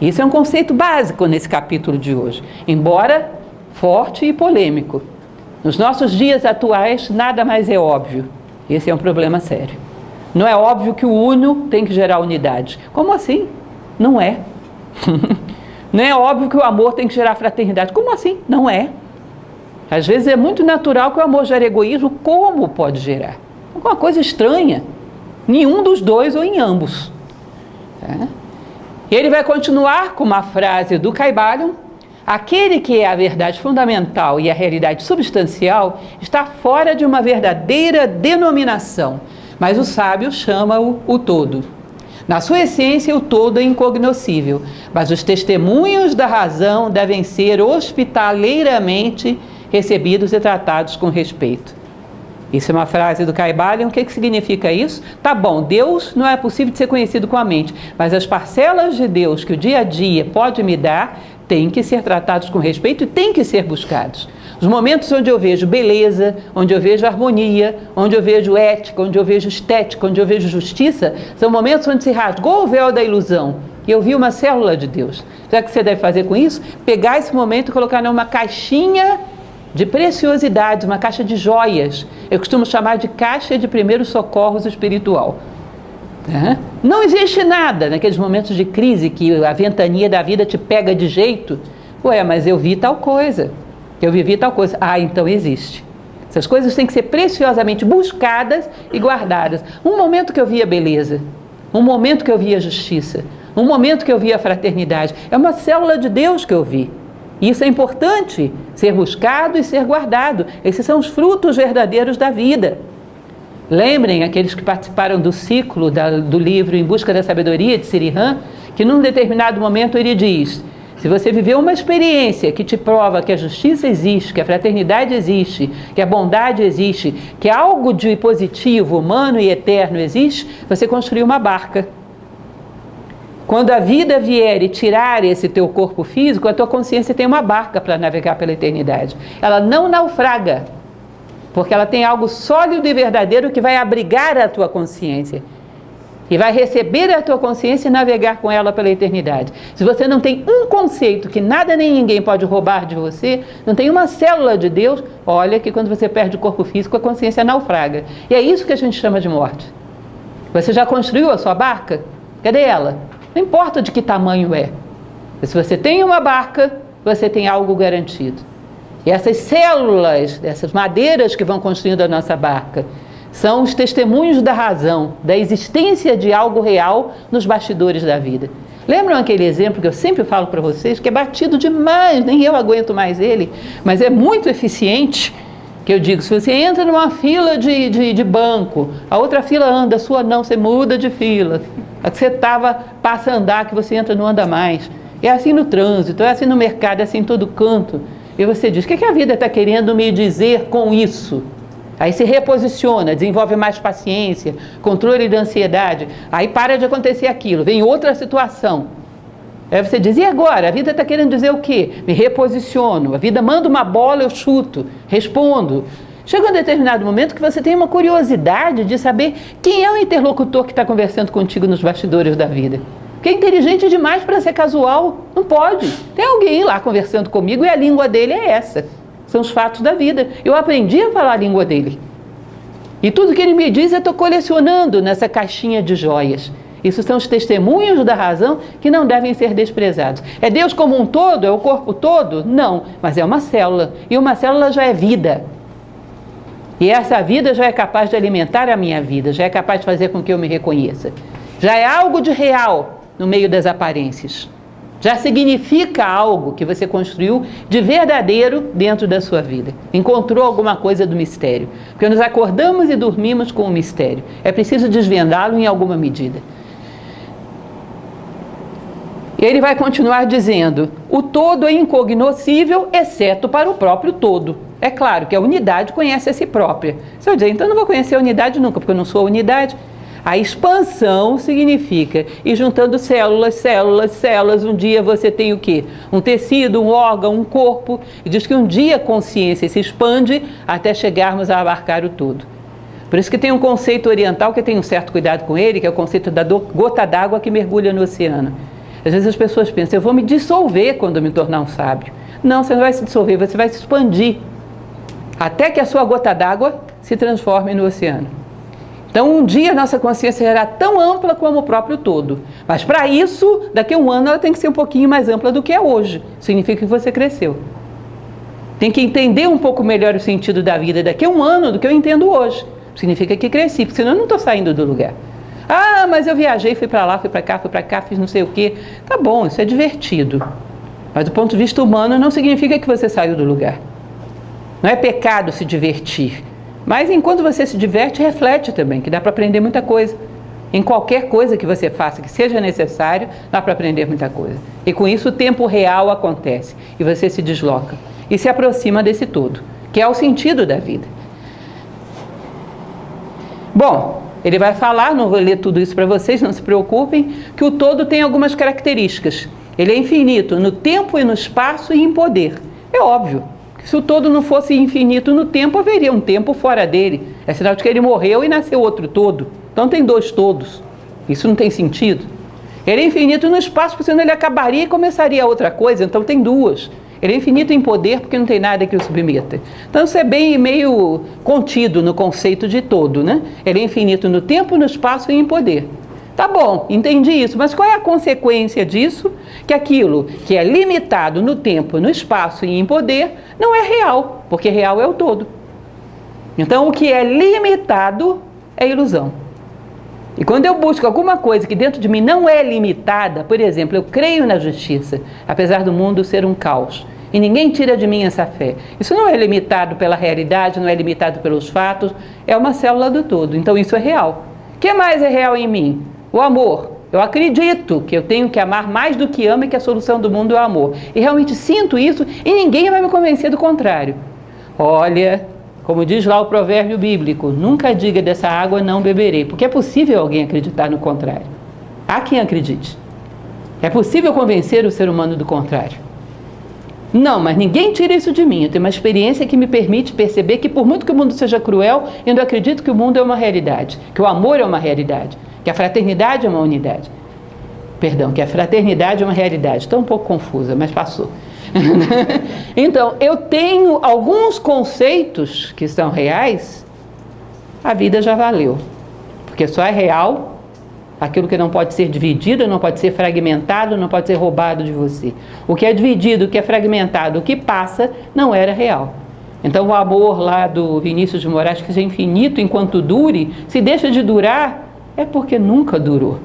Isso é um conceito básico nesse capítulo de hoje, embora forte e polêmico. Nos nossos dias atuais, nada mais é óbvio. Esse é um problema sério. Não é óbvio que o uno tem que gerar unidade. Como assim? Não é. Não é óbvio que o amor tem que gerar fraternidade. Como assim? Não é. Às vezes é muito natural que o amor gere egoísmo. Como pode gerar? Alguma coisa estranha. Nenhum dos dois ou em ambos. E ele vai continuar com uma frase do Kybalion: aquele que é a verdade fundamental e a realidade substancial está fora de uma verdadeira denominação, mas o sábio chama-o o todo. Na sua essência, o todo é incognoscível, mas os testemunhos da razão devem ser hospitaleiramente recebidos e tratados com respeito. Isso é uma frase do Kybalion. O que significa isso? Tá bom, Deus não é possível de ser conhecido com a mente, mas as parcelas de Deus que o dia a dia pode me dar têm que ser tratados com respeito e têm que ser buscados. Os momentos onde eu vejo beleza, onde eu vejo harmonia, onde eu vejo ética, onde eu vejo estética, onde eu vejo justiça, são momentos onde se rasgou o véu da ilusão e eu vi uma célula de Deus. Já que você deve fazer com isso? Pegar esse momento e colocar numa caixinha de preciosidades, uma caixa de joias. Eu costumo chamar de caixa de primeiros socorros espiritual. Não existe nada naqueles momentos de crise que a ventania da vida te pega de jeito. Ué, mas eu vi tal coisa, eu vivi tal coisa. Ah, então existe. Essas coisas têm que ser preciosamente buscadas e guardadas. Um momento que eu vi a beleza, um momento que eu vi a justiça, um momento que eu vi a fraternidade, é uma célula de Deus que eu vi. Isso é importante, ser buscado e ser guardado. Esses são os frutos verdadeiros da vida. Lembrem aqueles que participaram do ciclo do livro Em Busca da Sabedoria, de Sri Ram, que num determinado momento ele diz: se você viveu uma experiência que te prova que a justiça existe, que a fraternidade existe, que a bondade existe, que algo de positivo, humano e eterno existe, você construiu uma barca. Quando a vida vier e tirar esse teu corpo físico, a tua consciência tem uma barca para navegar pela eternidade. Ela não naufraga, porque ela tem algo sólido e verdadeiro que vai abrigar a tua consciência e vai receber a tua consciência e navegar com ela pela eternidade. Se você não tem um conceito que nada nem ninguém pode roubar de você, não tem uma célula de Deus, olha que quando você perde o corpo físico, a consciência naufraga. E é isso que a gente chama de morte. Você já construiu a sua barca? Cadê ela? Não importa de que tamanho é. Se você tem uma barca, você tem algo garantido. E essas células, essas madeiras que vão construindo a nossa barca, são os testemunhos da razão, da existência de algo real nos bastidores da vida. Lembram aquele exemplo que eu sempre falo para vocês, que é batido demais, nem eu aguento mais ele, mas é muito eficiente, que eu digo: se você entra numa fila de banco, a outra fila anda, a sua não, você muda de fila. A que você passa a andar, que você entra, não anda mais. É assim no trânsito, é assim no mercado, é assim em todo canto. E você diz: o que a vida está querendo me dizer com isso? Aí se reposiciona, desenvolve mais paciência, controle da ansiedade. Aí para de acontecer aquilo, vem outra situação. Aí você diz: e agora? A vida está querendo dizer o quê? Me reposiciono. A vida manda uma bola, eu chuto, respondo. Chega um determinado momento que você tem uma curiosidade de saber quem é o interlocutor que está conversando contigo nos bastidores da vida. Porque é inteligente demais para ser casual. Não pode. Tem alguém lá conversando comigo e a língua dele é essa. São os fatos da vida. Eu aprendi a falar a língua dele. E tudo que ele me diz eu estou colecionando nessa caixinha de joias. Isso são os testemunhos da razão que não devem ser desprezados. É Deus como um todo? É o corpo todo? Não, mas é uma célula. E uma célula já é vida. E essa vida já é capaz de alimentar a minha vida, já é capaz de fazer com que eu me reconheça. Já é algo de real no meio das aparências. Já significa algo que você construiu de verdadeiro dentro da sua vida. Encontrou alguma coisa do mistério. Porque nós acordamos e dormimos com o mistério. É preciso desvendá-lo em alguma medida. E ele vai continuar dizendo, o todo é incognoscível, exceto para o próprio todo. É claro que a unidade conhece a si própria. Se eu dizer, então eu não vou conhecer a unidade nunca, porque eu não sou a unidade. A expansão significa ir juntando células, células, células. Um dia você tem o quê? Um tecido, um órgão, um corpo. E diz que um dia a consciência se expande até chegarmos a abarcar o todo. Por isso que tem um conceito oriental que eu tenho um certo cuidado com ele, que é o conceito da gota d'água que mergulha no oceano. Às vezes as pessoas pensam, eu vou me dissolver quando eu me tornar um sábio. Não, você não vai se dissolver, você vai se expandir. Até que a sua gota d'água se transforme no oceano. Então, um dia a nossa consciência será tão ampla como o próprio todo. Mas para isso, daqui a um ano, ela tem que ser um pouquinho mais ampla do que é hoje. Significa que você cresceu. Tem que entender um pouco melhor o sentido da vida daqui a um ano do que eu entendo hoje. Significa que cresci, porque senão eu não estou saindo do lugar. Ah, mas eu viajei, fui para lá, fui para cá, fiz não sei o quê. Tá bom, isso é divertido. Mas do ponto de vista humano, não significa que você saiu do lugar. Não é pecado se divertir. Mas enquanto você se diverte, reflete também, que dá para aprender muita coisa. Em qualquer coisa que você faça, que seja necessário, dá para aprender muita coisa. E com isso o tempo real acontece. E você se desloca. E se aproxima desse todo, que é o sentido da vida. Bom, ele vai falar, não vou ler tudo isso para vocês, não se preocupem, que o todo tem algumas características. Ele é infinito no tempo e no espaço e em poder. É óbvio. Se o todo não fosse infinito no tempo, haveria um tempo fora dele. É sinal de que ele morreu e nasceu outro todo. Então tem dois todos. Isso não tem sentido. Ele é infinito no espaço, porque senão ele acabaria e começaria outra coisa. Então tem duas. Ele é infinito em poder, porque não tem nada que o submeta. Então isso é bem meio contido no conceito de todo, né? Ele é infinito no tempo, no espaço e em poder. Tá bom, entendi isso, mas qual é a consequência disso? Que aquilo que é limitado no tempo, no espaço e em poder, não é real, porque real é o todo. Então, o que é limitado é ilusão. E quando eu busco alguma coisa que dentro de mim não é limitada, por exemplo, eu creio na justiça, apesar do mundo ser um caos, e ninguém tira de mim essa fé. Isso não é limitado pela realidade, não é limitado pelos fatos, é uma célula do todo, então isso é real. O que mais é real em mim? O amor. Eu acredito que eu tenho que amar mais do que amo e que a solução do mundo é o amor. E realmente sinto isso e ninguém vai me convencer do contrário. Olha, como diz lá o provérbio bíblico, nunca diga dessa água não beberei, porque é possível alguém acreditar no contrário. Há quem acredite. É possível convencer o ser humano do contrário. Não, mas ninguém tira isso de mim. Eu tenho uma experiência que me permite perceber que por muito que o mundo seja cruel, eu ainda acredito que o mundo é uma realidade, que o amor é uma realidade, que a fraternidade é uma unidade. Perdão, que a fraternidade é uma realidade. Estou um pouco confusa, mas passou. Então, eu tenho alguns conceitos que são reais, a vida já valeu. Porque só é real aquilo que não pode ser dividido, não pode ser fragmentado, não pode ser roubado de você. O que é dividido, o que é fragmentado, o que passa, não era real. Então o amor lá do Vinícius de Moraes, que é infinito enquanto dure, se deixa de durar, é porque nunca durou.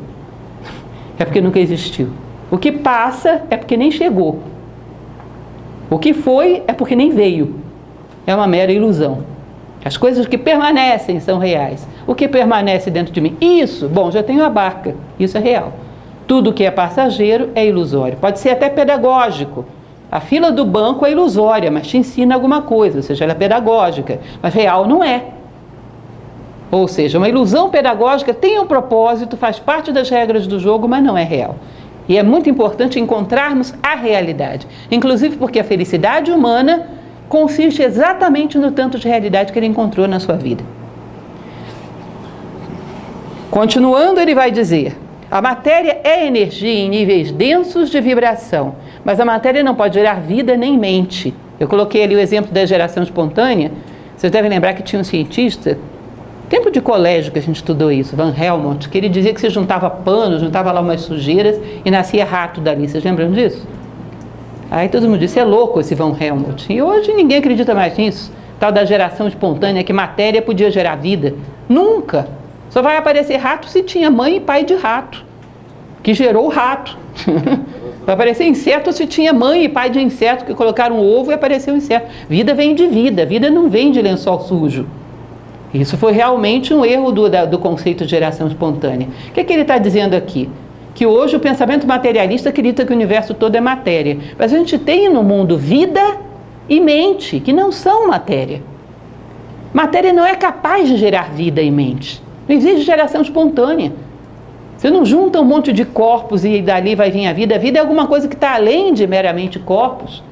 É porque nunca existiu. O que passa é porque nem chegou. O que foi é porque nem veio. É uma mera ilusão. As coisas que permanecem são reais. O que permanece dentro de mim? Isso, bom, já tenho a barca. Isso é real. Tudo que é passageiro é ilusório. Pode ser até pedagógico. A fila do banco é ilusória, mas te ensina alguma coisa, ou seja, ela é pedagógica. Mas real não é. Ou seja, uma ilusão pedagógica tem um propósito, faz parte das regras do jogo, mas não é real. E é muito importante encontrarmos a realidade. Inclusive porque a felicidade humana consiste exatamente no tanto de realidade que ele encontrou na sua vida. Continuando, ele vai dizer: A matéria é energia em níveis densos de vibração, mas a matéria não pode gerar vida nem mente. Eu coloquei ali o exemplo da geração espontânea. Vocês devem lembrar que tinha um cientista, tempo de colégio que a gente estudou isso, Van Helmont, que ele dizia que você juntava pano, juntava lá umas sujeiras e nascia rato dali. Vocês lembram disso? Aí todo mundo disse, é louco esse Van Helmont. E hoje ninguém acredita mais nisso. Tal da geração espontânea, que matéria podia gerar vida. Nunca. Só vai aparecer rato se tinha mãe e pai de rato, que gerou o rato. Vai aparecer inseto se tinha mãe e pai de inseto, que colocaram um ovo e apareceu um inseto. Vida vem de vida, vida não vem de lençol sujo. Isso foi realmente um erro do conceito de geração espontânea. O que ele está dizendo aqui? Que hoje o pensamento materialista acredita que o universo todo é matéria. Mas a gente tem no mundo vida e mente, que não são matéria. Matéria não é capaz de gerar vida e mente. Não existe geração espontânea. Você não junta um monte de corpos e dali vai vir a vida. A vida é alguma coisa que está além de meramente corpos.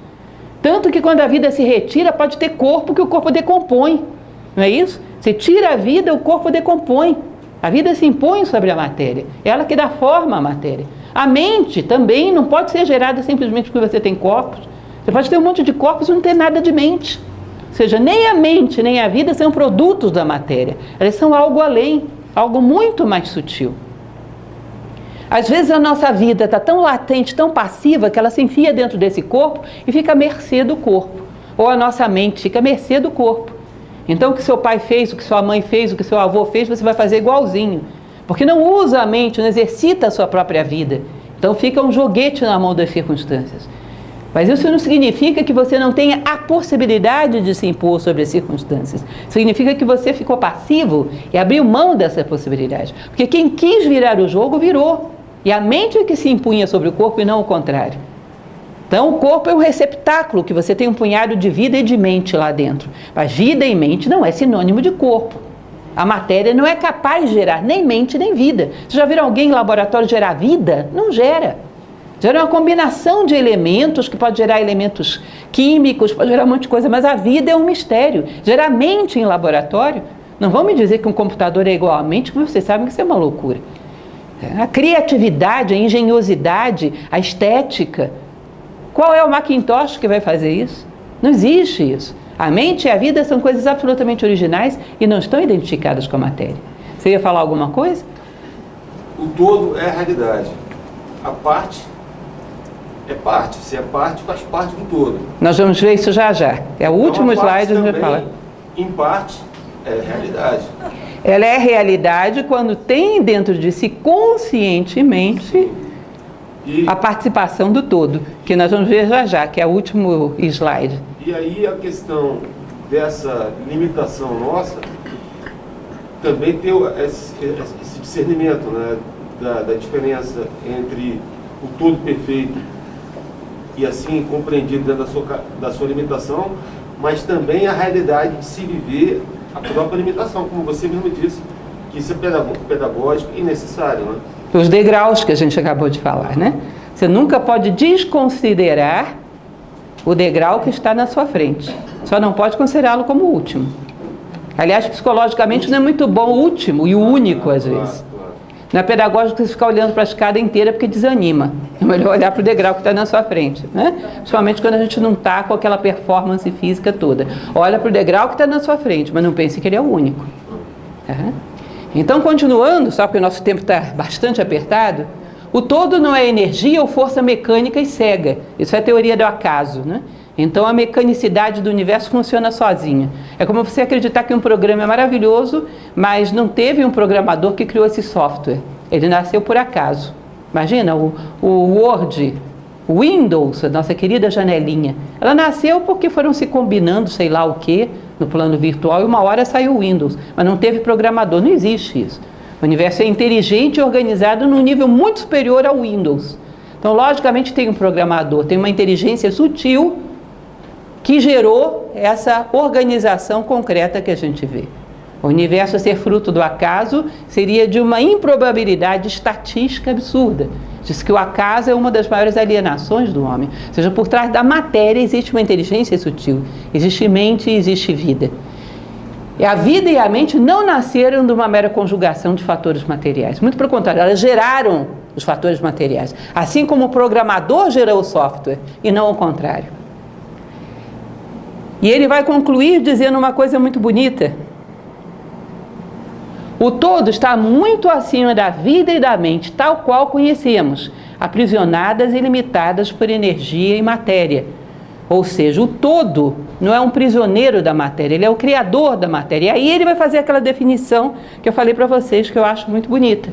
Tanto que quando a vida se retira, pode ter corpo que o corpo decompõe. Não é isso? Você tira a vida, o corpo decompõe. A vida se impõe sobre a matéria. É ela que dá forma à matéria. A mente também não pode ser gerada simplesmente porque você tem corpos. Você pode ter um monte de corpos e não ter nada de mente. Ou seja, nem a mente nem a vida são produtos da matéria. Elas são algo além, algo muito mais sutil. Às vezes a nossa vida está tão latente, tão passiva, que ela se enfia dentro desse corpo e fica à mercê do corpo. Ou a nossa mente fica à mercê do corpo. Então o que seu pai fez, o que sua mãe fez, o que seu avô fez, você vai fazer igualzinho. Porque não usa a mente, não exercita a sua própria vida. Então fica um joguete na mão das circunstâncias. Mas isso não significa que você não tenha a possibilidade de se impor sobre as circunstâncias. Significa que você ficou passivo e abriu mão dessa possibilidade. Porque quem quis virar o jogo, virou. E a mente é que se impunha sobre o corpo e não o contrário. Então o corpo é um receptáculo, que você tem um punhado de vida e de mente lá dentro. Mas vida e mente não é sinônimo de corpo. A matéria não é capaz de gerar nem mente nem vida. Vocês já viram alguém em laboratório gerar vida? Não gera. Gera uma combinação de elementos, que pode gerar elementos químicos, pode gerar um monte de coisa, mas a vida é um mistério. Gerar mente em laboratório, não vão me dizer que um computador é igual à mente, porque vocês sabem que isso é uma loucura. A criatividade, a engenhosidade, a estética. Qual é o Macintosh que vai fazer isso? Não existe isso. A mente e a vida são coisas absolutamente originais e não estão identificadas com a matéria. Você ia falar alguma coisa? O todo é a realidade. A parte é parte. Se é parte, faz parte do todo. Nós vamos ver isso já já. É o último slide que a gente vai falar. Em parte, é realidade. Ela é realidade quando tem dentro de si conscientemente a participação do todo, que nós vamos ver já já, que é o último slide. E aí a questão dessa limitação nossa também tem esse discernimento, né, da diferença entre o todo perfeito e assim compreendido dentro da sua limitação, mas também a realidade de se viver a própria limitação, como você mesmo disse, que isso é pedagógico e necessário, né? Os degraus que a gente acabou de falar, né? Você nunca pode desconsiderar o degrau que está na sua frente. Só não pode considerá-lo como o último. Aliás, psicologicamente não é muito bom o último e o único, às vezes. Não é pedagógico você ficar olhando para a escada inteira porque desanima. É melhor olhar para o degrau que está na sua frente, né? Principalmente quando a gente não está com aquela performance física toda. Olha para o degrau que está na sua frente, mas não pense que ele é o único. Uhum. Então, continuando, só porque o nosso tempo está bastante apertado, o todo não é energia ou força mecânica e cega. Isso é a teoria do acaso, né? Então, a mecanicidade do universo funciona sozinha. É como você acreditar que um programa é maravilhoso, mas não teve um programador que criou esse software. Ele nasceu por acaso. Imagina, o Word, o Windows, a nossa querida janelinha. Ela nasceu porque foram se combinando, sei lá o quê, no plano virtual, e uma hora saiu o Windows. Mas não teve programador, não existe isso. O universo é inteligente e organizado num nível muito superior ao Windows. Então, logicamente, tem um programador, tem uma inteligência sutil que gerou essa organização concreta que a gente vê. O universo ser fruto do acaso seria de uma improbabilidade estatística absurda. Diz que o acaso é uma das maiores alienações do homem. Ou seja, por trás da matéria existe uma inteligência sutil, existe mente e existe vida. E a vida e a mente não nasceram de uma mera conjugação de fatores materiais. Muito pelo contrário, elas geraram os fatores materiais. Assim como o programador gerou o software, e não o contrário. E ele vai concluir dizendo uma coisa muito bonita. O todo está muito acima da vida e da mente, tal qual conhecemos, aprisionadas e limitadas por energia e matéria. Ou seja, o todo não é um prisioneiro da matéria, ele é o criador da matéria. E aí ele vai fazer aquela definição que eu falei para vocês, que eu acho muito bonita.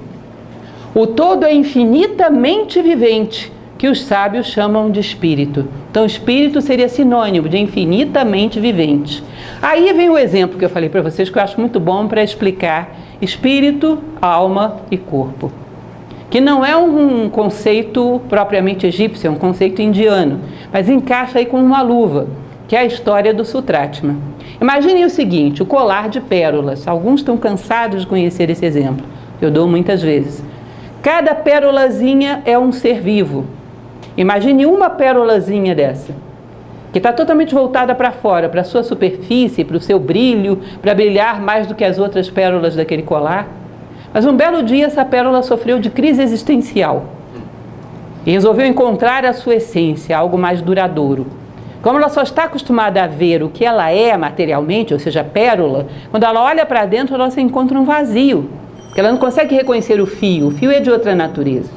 O todo é infinitamente vivente, que os sábios chamam de espírito. Então, espírito seria sinônimo de infinitamente vivente. Aí vem o exemplo que eu falei para vocês, que eu acho muito bom para explicar espírito, alma e corpo. Que não é um conceito propriamente egípcio, é um conceito indiano, mas encaixa aí como uma luva, que é a história do Sutratma. Imaginem o seguinte, o colar de pérolas. Alguns estão cansados de conhecer esse exemplo, eu dou muitas vezes. Cada pérolazinha é um ser vivo. Imagine uma pérolazinha dessa, que está totalmente voltada para fora, para a sua superfície, para o seu brilho, para brilhar mais do que as outras pérolas daquele colar. Mas um belo dia essa pérola sofreu de crise existencial e resolveu encontrar a sua essência, algo mais duradouro. Como ela só está acostumada a ver o que ela é materialmente, ou seja, pérola, quando ela olha para dentro ela se encontra um vazio, porque ela não consegue reconhecer o fio é de outra natureza.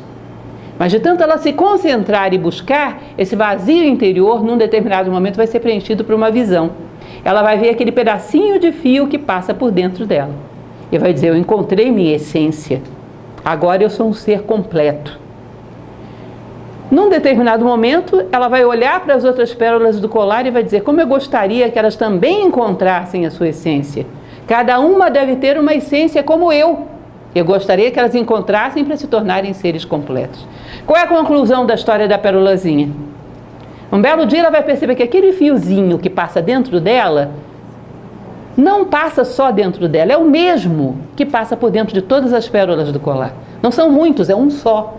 Mas de tanto ela se concentrar e buscar, esse vazio interior, num determinado momento, vai ser preenchido por uma visão. Ela vai ver aquele pedacinho de fio que passa por dentro dela. E vai dizer, eu encontrei minha essência, agora eu sou um ser completo. Num determinado momento, ela vai olhar para as outras pérolas do colar e vai dizer, como eu gostaria que elas também encontrassem a sua essência. Cada uma deve ter uma essência como eu. Eu gostaria que elas encontrassem para se tornarem seres completos. Qual é a conclusão da história da pérolazinha? Um belo dia ela vai perceber que aquele fiozinho que passa dentro dela não passa só dentro dela, é o mesmo que passa por dentro de todas as pérolas do colar. Não são muitos, é um só.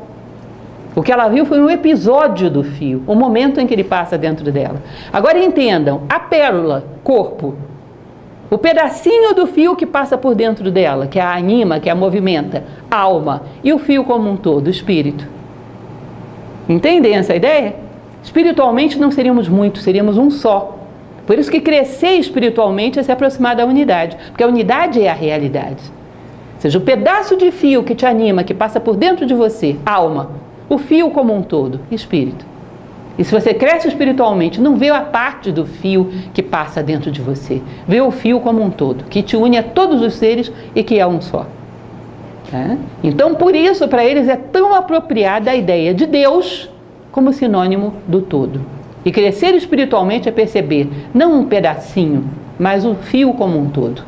O que ela viu foi um episódio do fio, o momento em que ele passa dentro dela. Agora entendam, a pérola, corpo, o pedacinho do fio que passa por dentro dela, que a anima, que a movimenta, alma, e o fio como um todo, espírito. Entendem essa ideia? Espiritualmente não seríamos muitos, seríamos um só. Por isso que crescer espiritualmente é se aproximar da unidade, porque a unidade é a realidade. Ou seja, o pedaço de fio que te anima, que passa por dentro de você, alma, o fio como um todo, espírito. E se você cresce espiritualmente, não vê a parte do fio que passa dentro de você, vê o fio como um todo, que te une a todos os seres e que é um só. Então, por isso, para eles é tão apropriada a ideia de Deus como sinônimo do todo. E crescer espiritualmente é perceber, não um pedacinho, mas o fio como um todo,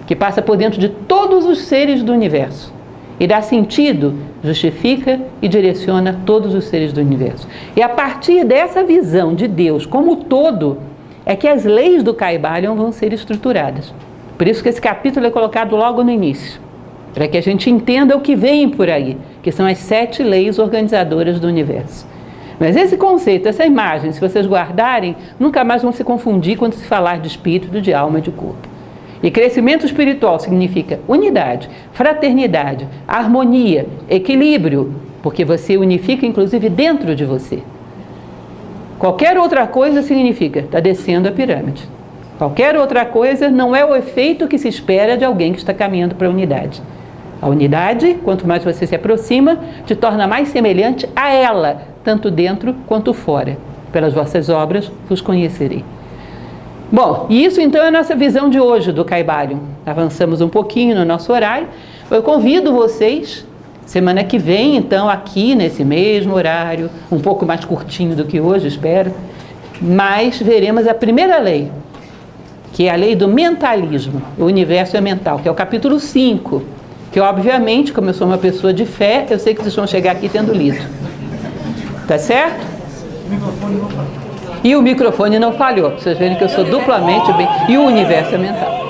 que passa por dentro de todos os seres do universo. E dá sentido, justifica e direciona todos os seres do universo. E a partir dessa visão de Deus como todo, é que as leis do Kybalion vão ser estruturadas. Por isso que esse capítulo é colocado logo no início, para que a gente entenda o que vem por aí, que são as 7 leis organizadoras do universo. Mas esse conceito, essa imagem, se vocês guardarem, nunca mais vão se confundir quando se falar de espírito, de alma e de corpo. E crescimento espiritual significa unidade, fraternidade, harmonia, equilíbrio, porque você unifica inclusive dentro de você. Qualquer outra coisa significa está descendo a pirâmide. Qualquer outra coisa não é o efeito que se espera de alguém que está caminhando para a unidade. A unidade, quanto mais você se aproxima, te torna mais semelhante a ela, tanto dentro quanto fora. Pelas vossas obras vos conhecerei. Bom, e isso então é a nossa visão de hoje do Kybalion. Avançamos um pouquinho no nosso horário. Eu convido vocês, semana que vem, então, aqui nesse mesmo horário, um pouco mais curtinho do que hoje, espero, mas veremos a primeira lei, que é a lei do mentalismo. O universo é mental, que é o capítulo 5, que obviamente, como eu sou uma pessoa de fé, eu sei que vocês vão chegar aqui tendo lido. Tá certo? E o microfone não falhou. Vocês verem que eu sou duplamente bem... E o universo é mental.